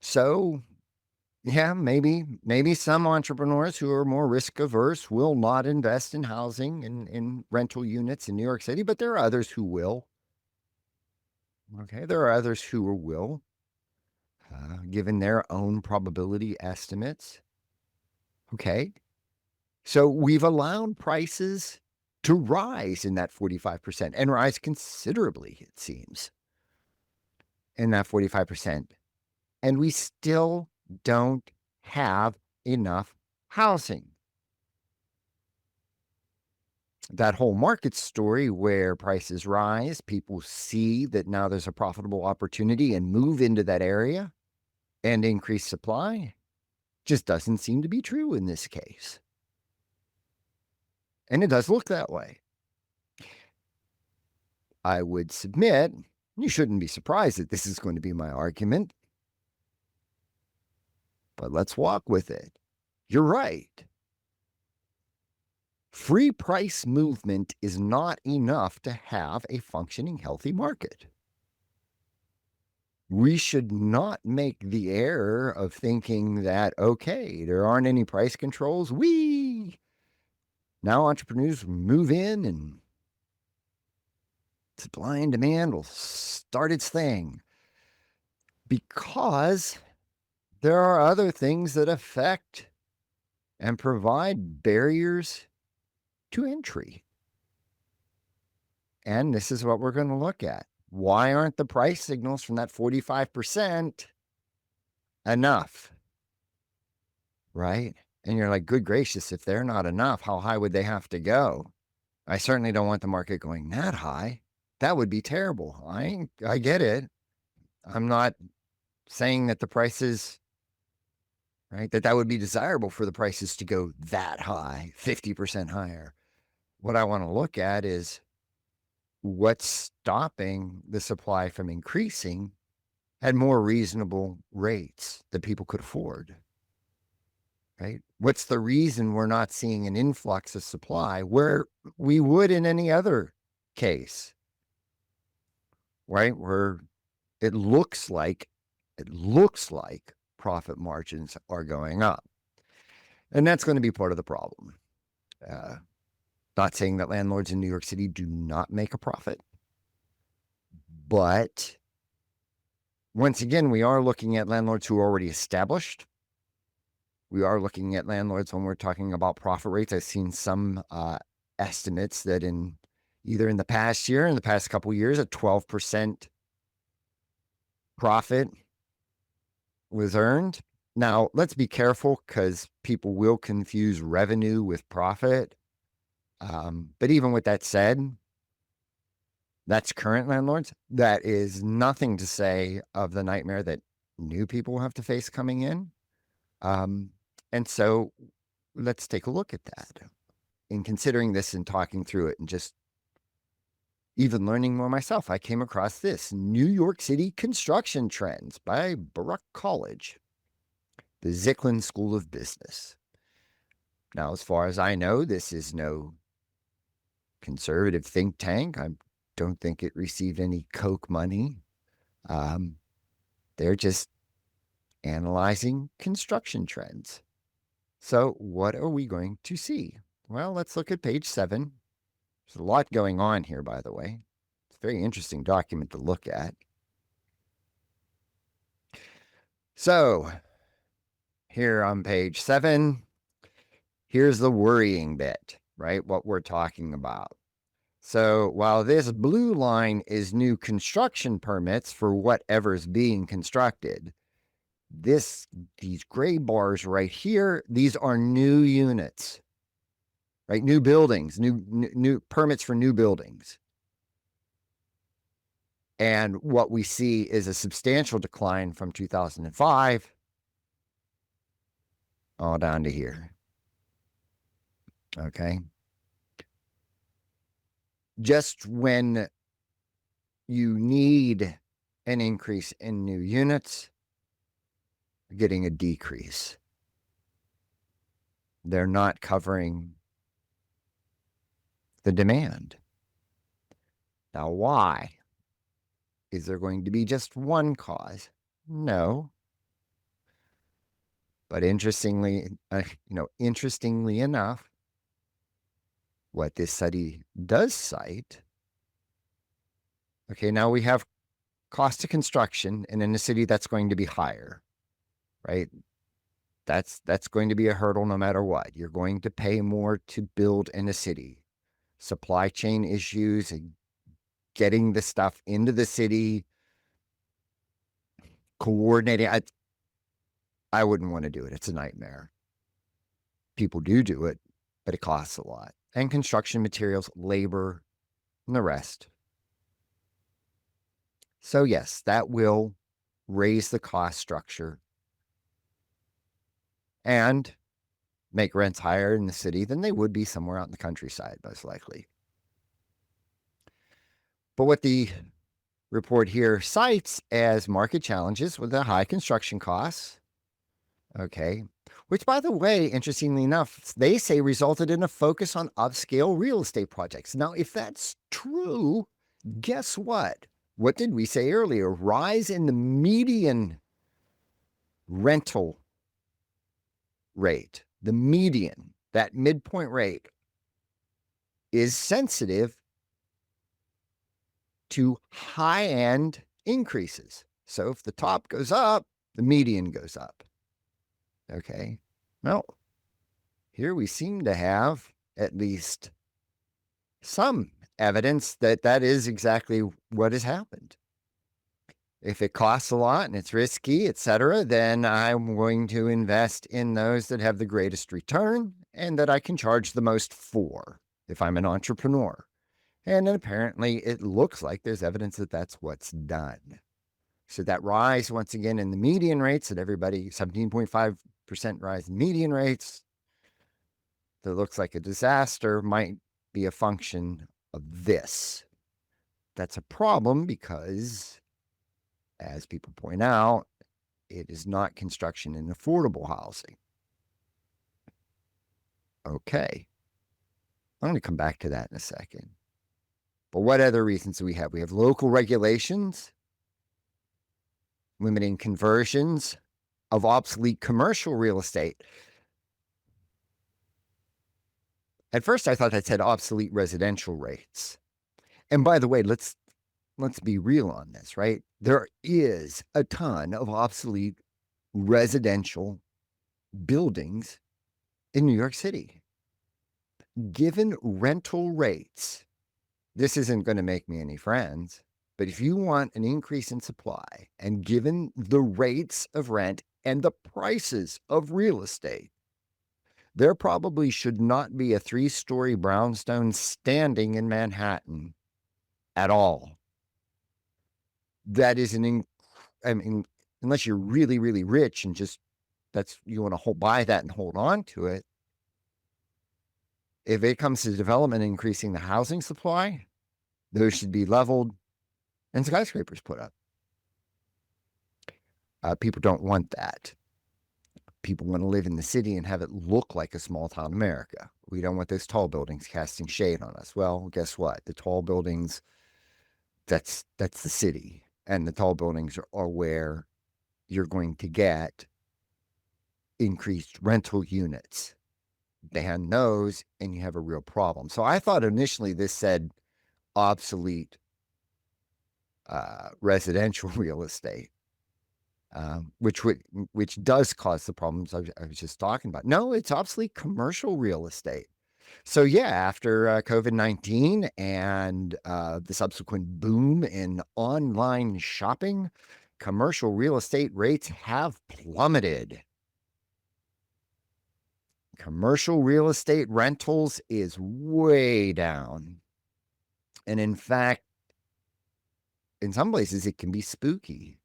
So, yeah, maybe some entrepreneurs who are more risk averse will not invest in housing and in rental units in New York City, but there are others who will. Okay, there are others who will, given their own probability estimates. Okay, so we've allowed prices to rise in that 45% and rise considerably, it seems, in that 45%. And we still don't have enough housing. That whole market story where prices rise, people see that now there's a profitable opportunity and move into that area and increase supply, just doesn't seem to be true in this case. And it does look that way. I would submit, you shouldn't be surprised that this is going to be my argument, but let's walk with it. You're right. Free price movement is not enough to have a functioning, healthy market. We should not make the error of thinking that, okay, there aren't any price controls. Now entrepreneurs move in and supply and demand will start its thing. Because there are other things that affect and provide barriers to entry. And this is what we're going to look at. Why aren't the price signals from that 45% enough? Right? And you're like, good gracious, if they're not enough, how high would they have to go? I certainly don't want the market going that high. That would be terrible. I get it. I'm not saying that the prices, right, that would be desirable for the prices to go that high, 50% higher. What I want to look at is what's stopping the supply from increasing at more reasonable rates that people could afford, right? What's the reason we're not seeing an influx of supply where we would in any other case, right? Where it looks like profit margins are going up. And that's going to be part of the problem. Not saying that landlords in New York City do not make a profit, but once again, we are looking at landlords who are already established. We are looking at landlords when we're talking about profit rates. I've seen some estimates that either in the past year, in the past couple of years, a 12% profit was earned. Now, let's be careful because people will confuse revenue with profit. But even with that said, that's current landlords. That is nothing to say of the nightmare that new people will have to face coming in. And so let's take a look at that. In considering this and talking through it and just even learning more myself, I came across this New York City Construction Trends by Baruch College, the Zicklin School of Business. Now, as far as I know, this is no conservative think tank. I don't think it received any Koch money. They're just analyzing construction trends. So what are we going to see? Well, let's look at page 7. There's a lot going on here, by the way. It's a very interesting document to look at. So here on page 7, here's the worrying bit, right? What we're talking about. So while this blue line is new construction permits for whatever's being constructed, these gray bars right here, these are new units, right? New buildings, new permits for new buildings. And what we see is a substantial decline from 2005 all down to here. Okay. Just when you need an increase in new units, you're getting a decrease. They're not covering the demand. Now, why? Is there going to be just one cause? No. But interestingly enough, what this study does cite, okay, now we have cost of construction, and in a city that's going to be higher, right? That's going to be a hurdle no matter what. You're going to pay more to build in a city. Supply chain issues, getting the stuff into the city, coordinating. I wouldn't want to do it. It's a nightmare. People do it, but it costs a lot. And construction materials, labor, and the rest. So yes, that will raise the cost structure and make rents higher in the city than they would be somewhere out in the countryside, most likely. But what the report here cites as market challenges with the high construction costs, okay, which, by the way, interestingly enough, they say resulted in a focus on upscale real estate projects. Now, if that's true, guess what? What did we say earlier? Rise in the median rental rate, the median, that midpoint rate, is sensitive to high-end increases. So if the top goes up, the median goes up. Okay. Well, here we seem to have at least some evidence that that is exactly what has happened. If it costs a lot and it's risky, etc., then I'm going to invest in those that have the greatest return and that I can charge the most for if I'm an entrepreneur. And then apparently it looks like there's evidence that that's what's done. So that rise, once again, in the median rates that everybody, 17.5% rise in median rates, that looks like a disaster, might be a function of this. That's a problem because, as people point out, it is not construction in affordable housing. Okay. I'm going to come back to that in a second. But what other reasons do we have? We have local regulations limiting conversions of obsolete commercial real estate. At first, I thought that said obsolete residential rates. And by the way, let's let's be real on this, right? There is a ton of obsolete residential buildings in New York City. Given rental rates, this isn't going to make me any friends, but if you want an increase in supply, and given the rates of rent and the prices of real estate, there probably should not be a 3-story brownstone standing in Manhattan at all. That is I mean, unless you're really, really rich and just you want to buy that and hold on to it. If it comes to development increasing the housing supply, those should be leveled and skyscrapers put up. People don't want that. People want to live in the city and have it look like a small town America. We don't want those tall buildings casting shade on us. Well, guess what? The tall buildings, that's the city. And the tall buildings are where you're going to get increased rental units. Ban those, and you have a real problem. So I thought initially this said obsolete residential real estate, which does cause the problems I was just talking about. No, it's obsolete commercial real estate. So yeah, after COVID-19 and the subsequent boom in online shopping, commercial real estate rates have plummeted. Commercial real estate rentals is way down. And in fact, in some places, it can be spooky.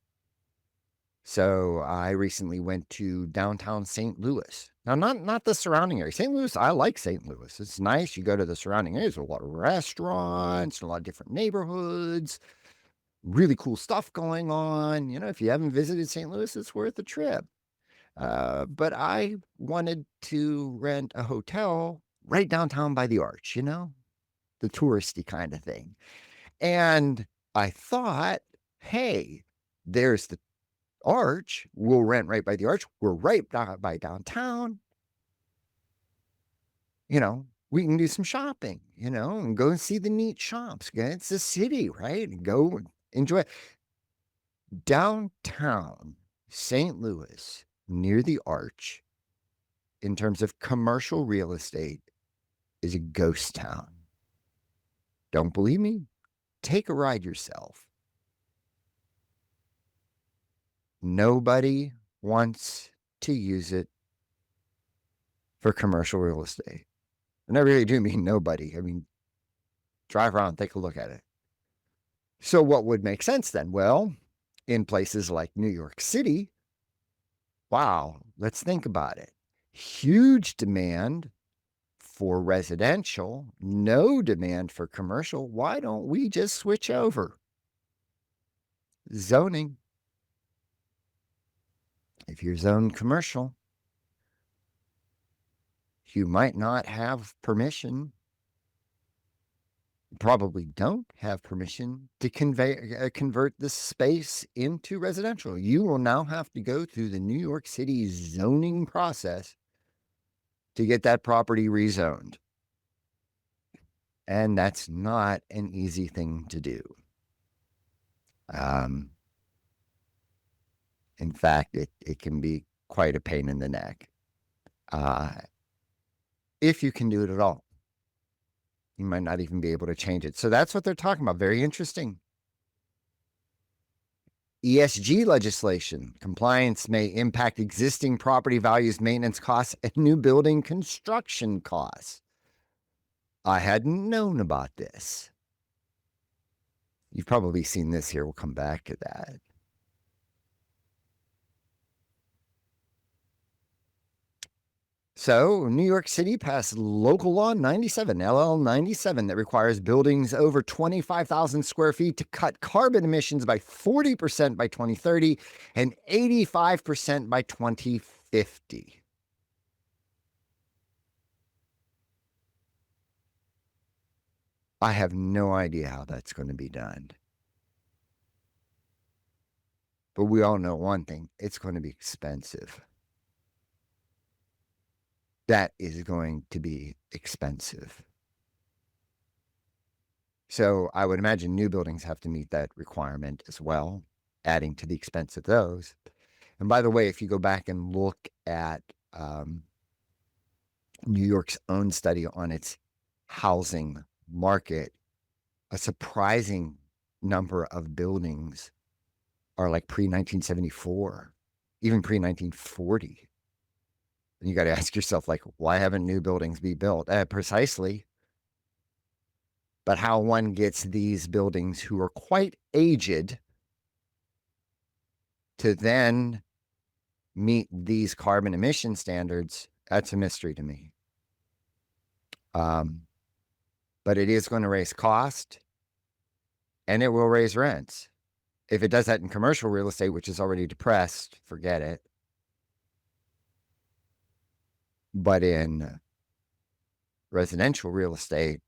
So I recently went to downtown St. Louis. Now, not the surrounding area. St. Louis, I like St. Louis. It's nice. You go to the surrounding areas, there's a lot of restaurants, a lot of different neighborhoods, really cool stuff going on. If you haven't visited St. Louis, it's worth a trip. But I wanted to rent a hotel right downtown by the Arch, the touristy kind of thing. And I thought, hey, there's the Arch. We'll rent right by the Arch. We're right by downtown. We can do some shopping, and go and see the neat shops. It's the city, right? And go and enjoy. Downtown St. Louis, near the Arch, in terms of commercial real estate, is a ghost town. Don't believe me? Take a ride yourself. Nobody wants to use it for commercial real estate. And I really do mean nobody. I mean, drive around, take a look at it. So what would make sense then? Well, in places like New York City, wow, let's think about it. Huge demand for residential, no demand for commercial. Why don't we just switch over? Zoning. If you're zoned commercial, you might not have permission, probably don't have permission to convert the space into residential. You will now have to go through the New York City zoning process to get that property rezoned. And that's not an easy thing to do. In fact, it can be quite a pain in the neck. If you can do it at all. You might not even be able to change it. So that's what they're talking about. Very interesting. ESG legislation. Compliance may impact existing property values, maintenance costs, and new building construction costs. I hadn't known about this. You've probably seen this here. We'll come back to that. So, New York City passed Local Law 97, LL 97, that requires buildings over 25,000 square feet to cut carbon emissions by 40% by 2030 and 85% by 2050. I have no idea how that's going to be done. But we all know one thing, it's going to be expensive. That is going to be expensive. So I would imagine new buildings have to meet that requirement as well, adding to the expense of those. And by the way, if you go back and look at New York's own study on its housing market, a surprising number of buildings are like pre-1974, even pre-1940. And you got to ask yourself, like, why haven't new buildings be built? Precisely. But how one gets these buildings who are quite aged to then meet these carbon emission standards, that's a mystery to me. But it is going to raise cost and it will raise rents. If it does that in commercial real estate, which is already depressed, forget it. But in residential real estate,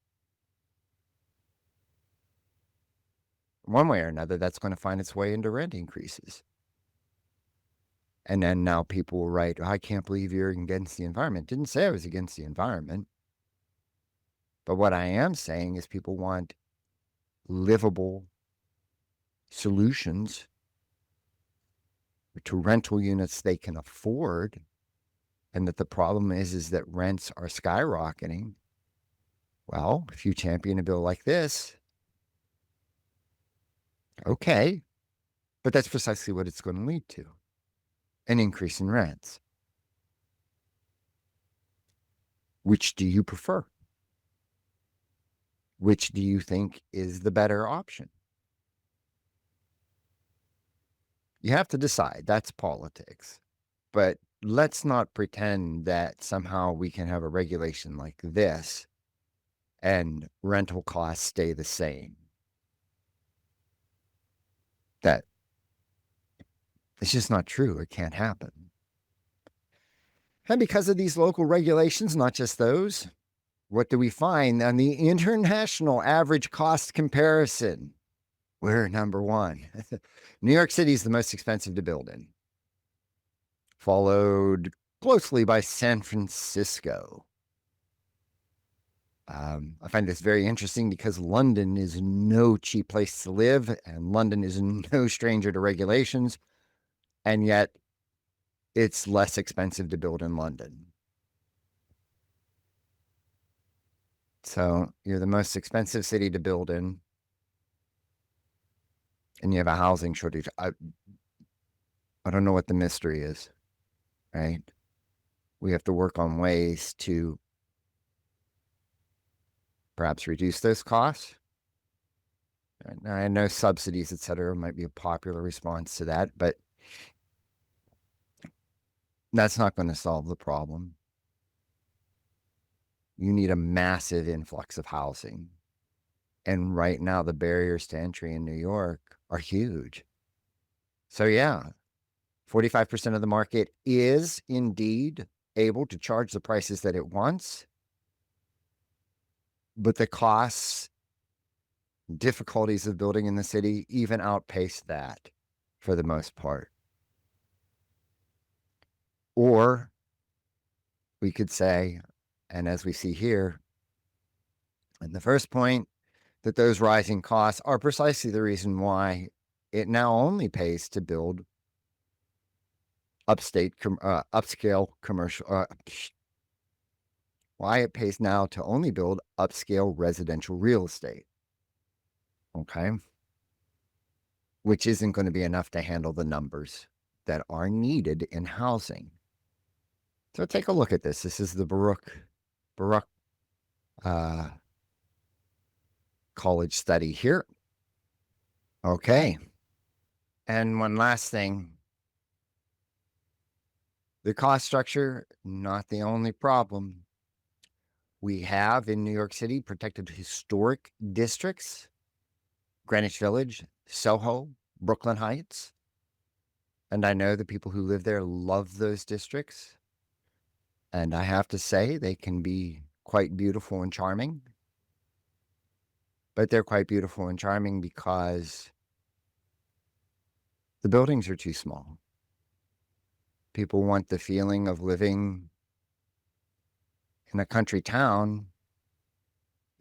one way or another, that's going to find its way into rent increases. And then now people will write, I can't believe you're against the environment. Didn't say I was against the environment. But what I am saying is people want livable solutions to rental units they can afford. And that the problem is that rents are skyrocketing. Well, if you champion a bill like this, okay, but that's precisely what it's going to lead to, an increase in rents. Which do you prefer? Which do you think is the better option? You have to decide. That's politics. But let's not pretend that somehow we can have a regulation like this and rental costs stay the same. That it's just not true. It can't happen. And because of these local regulations, not just those, what do we find on the international average cost comparison? We're number one. New York City is the most expensive to build in, followed closely by San Francisco. I find this very interesting because London is no cheap place to live, and London is no stranger to regulations, and yet it's less expensive to build in London. So you're the most expensive city to build in, and you have a housing shortage. I don't know what the mystery is, right? We have to work on ways to perhaps reduce those costs. I know subsidies, et cetera, might be a popular response to that, but that's not going to solve the problem. You need a massive influx of housing. And right now, the barriers to entry in New York are huge. So yeah, 45% of the market is indeed able to charge the prices that it wants, but the costs, difficulties of building in the city even outpace that for the most part. Or we could say, and as we see here, in the first point, that those rising costs are precisely the reason why it now only pays to build upscale commercial, why it pays now to only build upscale residential real estate. Okay. Which isn't going to be enough to handle the numbers that are needed in housing. So take a look at this. This is the Baruch College study here. Okay. And one last thing. The cost structure, not the only problem. We have in New York City protected historic districts, Greenwich Village, Soho, Brooklyn Heights. And I know the people who live there love those districts. And I have to say, they can be quite beautiful and charming. But they're quite beautiful and charming because the buildings are too small. People want the feeling of living in a country town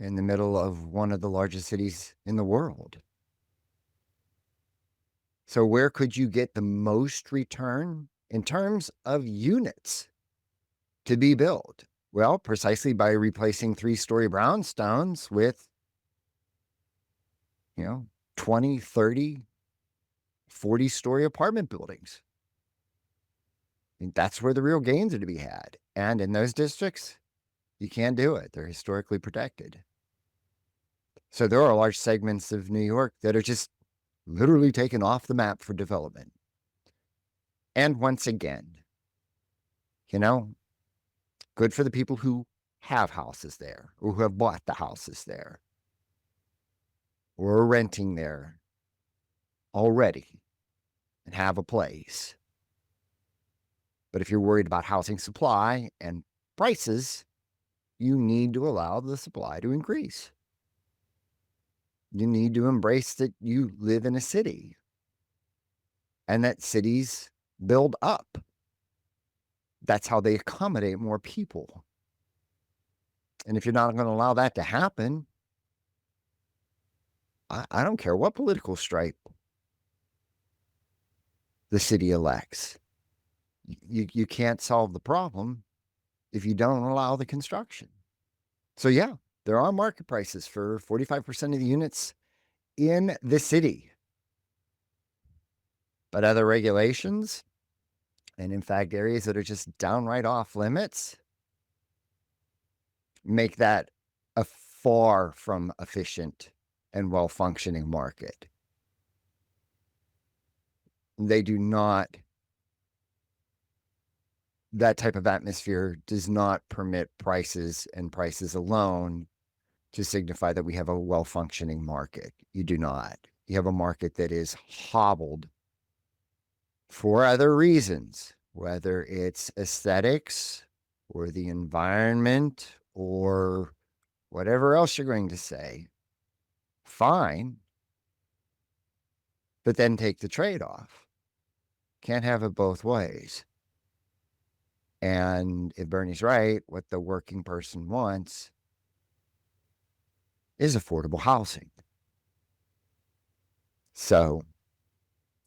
in the middle of one of the largest cities in the world. So where could you get the most return in terms of units to be built? Well, precisely by replacing 3-story brownstones with, 20, 30, 40-story apartment buildings. I mean, that's where the real gains are to be had. And in those districts, you can't do it. They're historically protected. So there are large segments of New York that are just literally taken off the map for development. And once again, good for the people who have houses there or who have bought the houses there or are renting there already and have a place. But if you're worried about housing supply and prices, you need to allow the supply to increase. You need to embrace that you live in a city and that cities build up. That's how they accommodate more people. And if you're not going to allow that to happen, I don't care what political stripe the city elects. You can't solve the problem if you don't allow the construction. So yeah, there are market prices for 45% of the units in the city. But other regulations, and in fact, areas that are just downright off limits, make that a far from efficient and well-functioning market. They do not, that type of atmosphere does not permit prices and prices alone to signify that we have a well-functioning market. You do not. You have a market that is hobbled for other reasons, whether it's aesthetics or the environment or whatever else you're going to say. Fine. But then take the trade-off. Can't have it both ways. And if Bernie's right, what the working person wants is affordable housing. So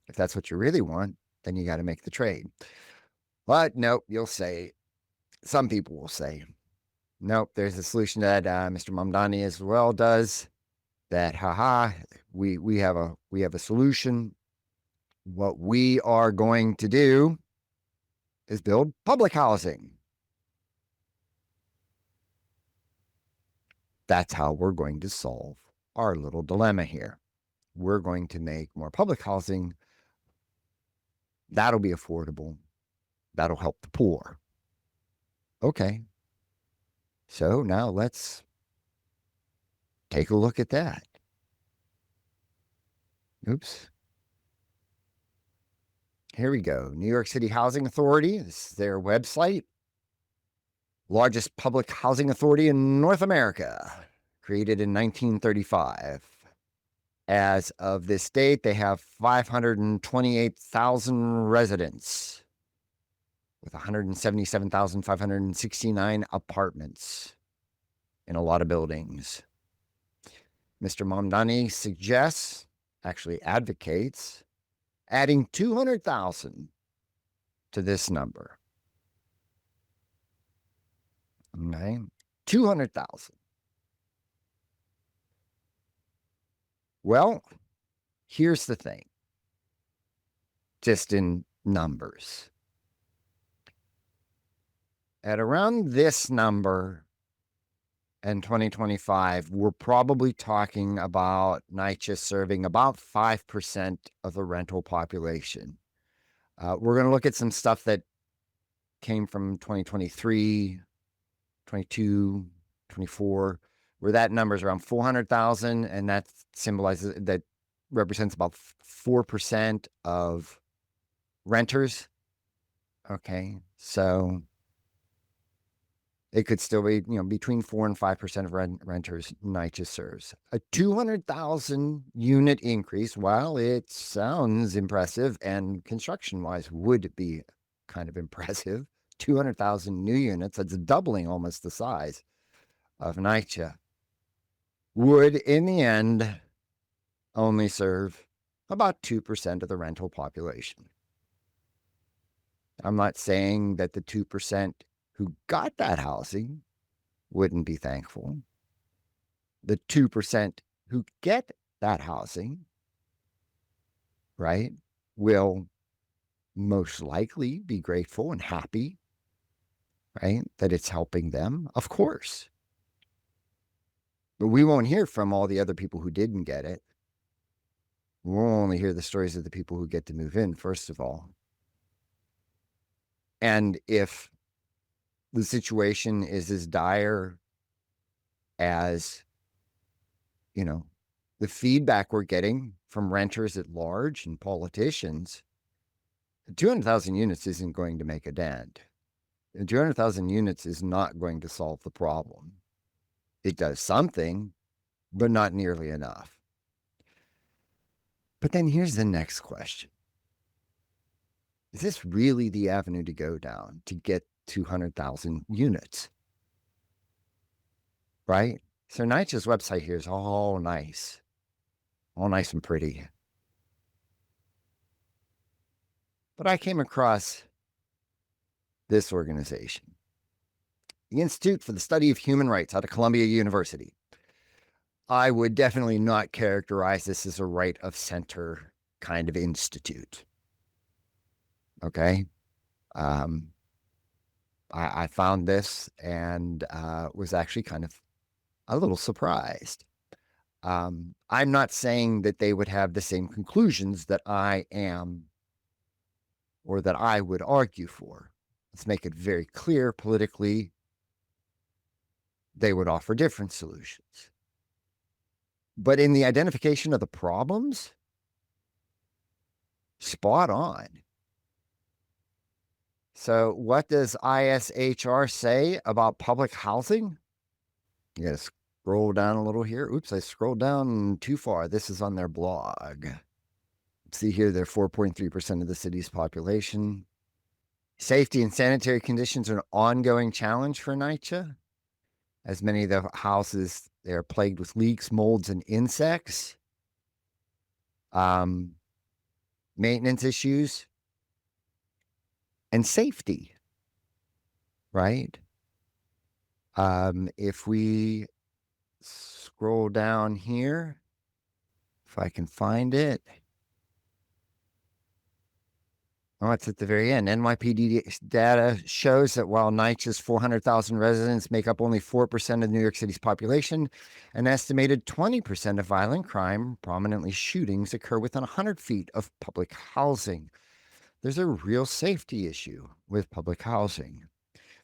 if that's what you really want, then you got to make the trade. But nope, some people will say, nope, there's a solution that Mr. Mamdani as well does, that we have a solution. What we are going to do is build public housing. That's how we're going to solve our little dilemma here. We're going to make more public housing. That'll be affordable. That'll help the poor. Okay. So now let's take a look at that. Oops. Here we go. New York City Housing Authority. This is their website. Largest public housing authority in North America. Created in 1935. As of this date, they have 528,000 residents with 177,569 apartments in a lot of buildings. Mr. Mamdani actually advocates, adding 200,000 to this number. Okay, 200,000. Well, here's the thing, just in numbers. At around this number in 2025, we're probably talking about NYCHA serving about 5% of the rental population. We're going to look at some stuff that came from 2023, 22, 24, where that number is around 400,000, and that represents about 4% of renters. Okay, so it could still be, between 4 and 5% of renters NYCHA serves. A 200,000 unit increase, while it sounds impressive and construction-wise would be kind of impressive, 200,000 new units, that's doubling almost the size of NYCHA. would, in the end, only serve about 2% of the rental population. I'm not saying that the 2% who got that housing wouldn't be thankful. The 2% who get that housing, right, will most likely be grateful and happy, right, that it's helping them, of course. But we won't hear from all the other people who didn't get it. We'll only hear the stories of the people who get to move in, first of all. And if the situation is as dire as, the feedback we're getting from renters at large and politicians, 200,000 units isn't going to make a dent. 200,000 units is not going to solve the problem. It does something, but not nearly enough. But then here's the next question. Is this really the avenue to go down to get 200,000 units? Right? So NYCHA's website here is all nice and pretty. But I came across this organization, the Institute for the Study of Human Rights out of Columbia University. I would definitely not characterize this as a right of center kind of institute. Okay. I found this and was actually kind of a little surprised. I'm not saying that they would have the same conclusions that I am or that I would argue for. Let's make it very clear politically, they would offer different solutions. But in the identification of the problems, spot on. So what does ISHR say about public housing? You got to scroll down a little here. Oops, I scrolled down too far. This is on their blog. See here, they're 4.3% of the city's population. Safety and sanitary conditions are an ongoing challenge for NYCHA. As many of the houses, they are plagued with leaks, molds, and insects. Maintenance issues and safety, right? If we scroll down here, if I can find it. Oh, it's at the very end. NYPD data shows that while NYCHA's 400,000 residents make up only 4% of New York City's population, an estimated 20% of violent crime, prominently shootings, occur within 100 feet of public housing. There's a real safety issue with public housing.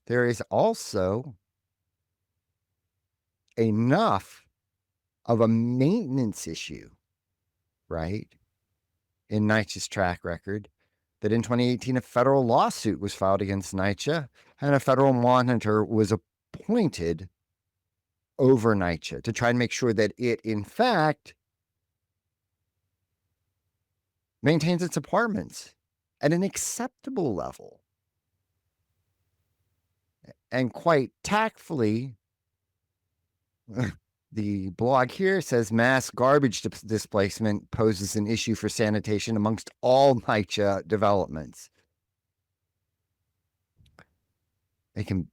There is also enough of a maintenance issue, right, in NYCHA's track record, that in 2018, a federal lawsuit was filed against NYCHA and a federal monitor was appointed over NYCHA to try and make sure that it, in fact, maintains its apartments at an acceptable level. And quite tactfully, the blog here says mass garbage displacement poses an issue for sanitation amongst all NYCHA developments. They can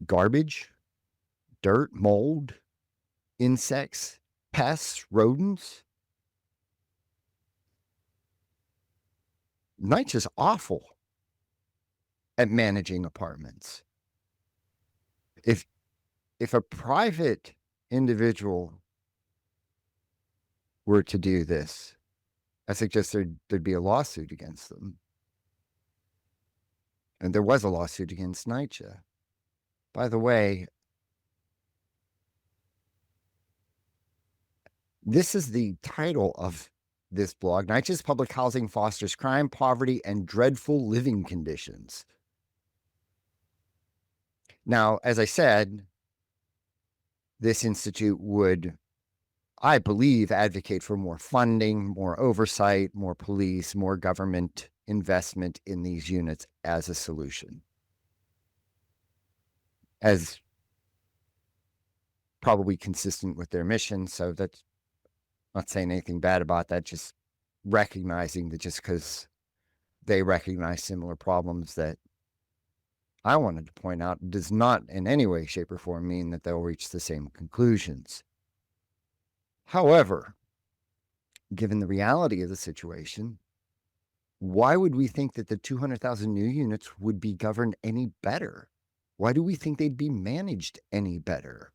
garbage, dirt, mold, insects, pests, rodents. NYCHA's awful at managing apartments. If a private individual were to do this, I suggest there'd be a lawsuit against them. And there was a lawsuit against NYCHA. By the way, this is the title of this blog. NYCHA's public housing fosters crime, poverty, and dreadful living conditions. Now, as I said, this institute would, I believe, advocate for more funding, more oversight, more police, more government investment in these units as a solution. As probably consistent with their mission. So that's not saying anything bad about that, just recognizing that just because they recognize similar problems that I wanted to point out does not in any way, shape, or form mean that they'll reach the same conclusions. However, given the reality of the situation, why would we think that the 200,000 new units would be governed any better? Why do we think they'd be managed any better?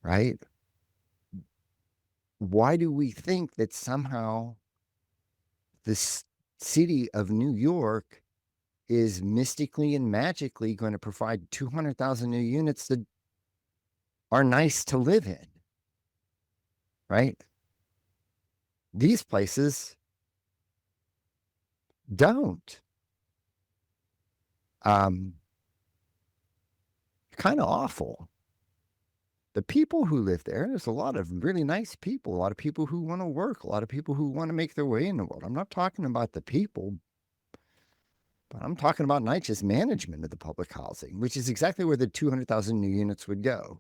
Right? Why do we think that somehow this city of New York is mystically and magically going to provide 200,000 new units that are nice to live in? Right? These places don't. Kind of awful. The people who live there's a lot of really nice people, a lot of people who want to work, a lot of people who want to make their way in the world. I'm not talking about the people, but I'm talking about not just management of the public housing, which is exactly where the 200,000 new units would go.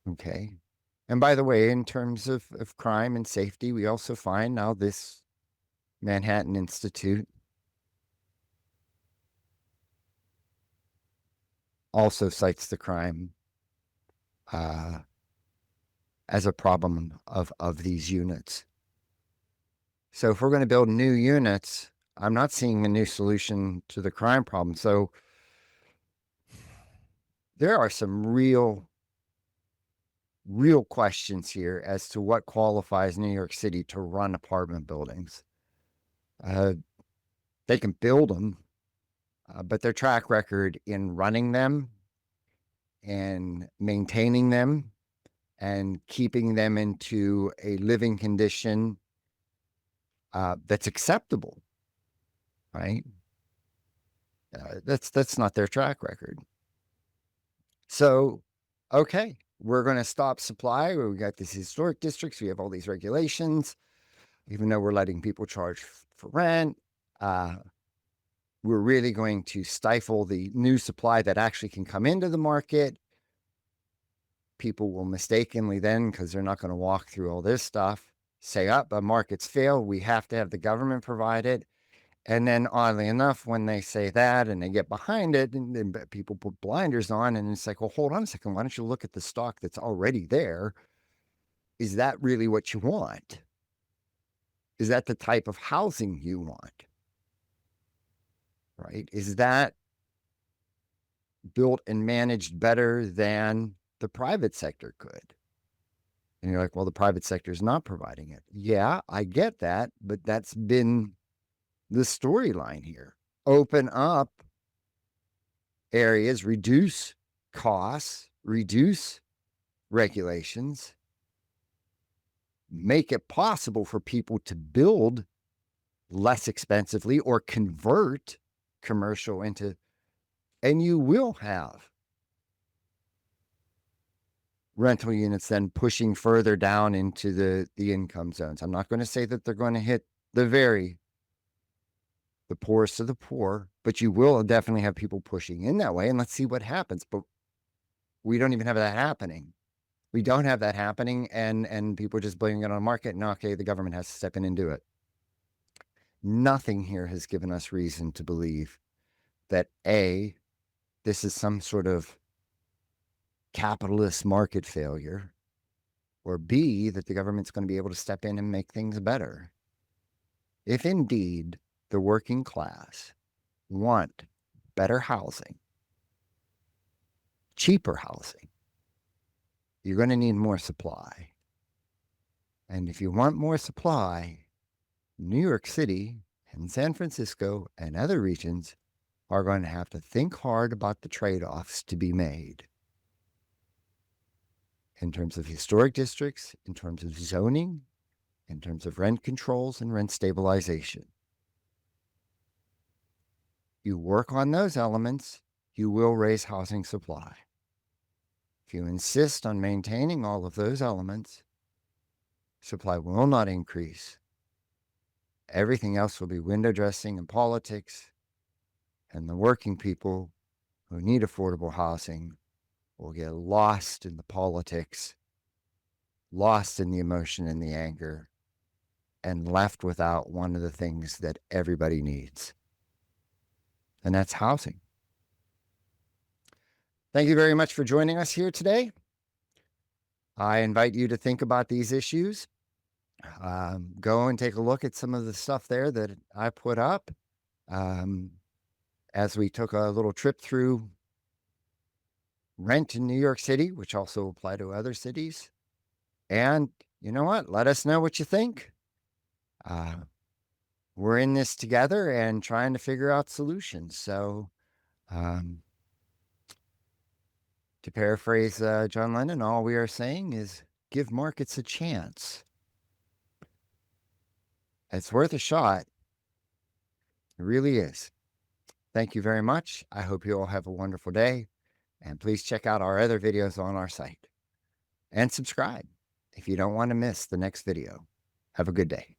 Okay. And by the way, in terms of crime and safety, we also find now this Manhattan Institute also cites the crime as a problem of these units. So if we're going to build new units, I'm not seeing a new solution to the crime problem. So there are some real questions here as to what qualifies New York City to run apartment buildings. They can build them, but their track record in running them and maintaining them and keeping them into a living condition that's acceptable, right? That's not their track record. So, okay, we're going to stop supply. We got these historic districts. We have all these regulations, even though we're letting people charge for rent. We're really going to stifle the new supply that actually can come into the market. People will mistakenly then, because they're not going to walk through all this stuff, say, up, but markets fail. We have to have the government provide it. And then oddly enough, when they say that and they get behind it, and then people put blinders on, and it's like, well, hold on a second. Why don't you look at the stock that's already there? Is that really what you want? Is that the type of housing you want? Right? Is that built and managed better than the private sector could? And you're like, well, the private sector is not providing it. Yeah, I get that, but that's been the storyline here. Open up areas, reduce costs, reduce regulations, make it possible for people to build less expensively or convert commercial into, and you will have rental units then pushing further down into the income zones. I'm not going to say that they're going to hit the poorest of the poor, but you will definitely have people pushing in that way. And let's see what happens. But we don't even have that happening. We don't have that happening, and people are just blaming it on the market. And okay, the government has to step in and do it. Nothing here has given us reason to believe that A, this is some sort of capitalist market failure, or B, that the government's going to be able to step in and make things better. If indeed the working class want better housing, cheaper housing, you're going to need more supply. And if you want more supply, New York City and San Francisco and other regions are going to have to think hard about the trade-offs to be made in terms of historic districts, in terms of zoning, in terms of rent controls and rent stabilization. You work on those elements, you will raise housing supply. If you insist on maintaining all of those elements, supply will not increase. Everything else will be window dressing and politics, and the working people who need affordable housing will get lost in the politics, lost in the emotion and the anger, and left without one of the things that everybody needs, and that's housing. Thank you very much for joining us here today. I invite you to think about these issues. Go and take a look at some of the stuff there that I put up as we took a little trip through rent in New York City, which also apply to other cities. And you know what? Let us know what you think. We're in this together and trying to figure out solutions. So, to paraphrase John Lennon, all we are saying is give markets a chance. It's worth a shot. It really is. Thank you very much. I hope you all have a wonderful day. And please check out our other videos on our site. And subscribe if you don't want to miss the next video. Have a good day.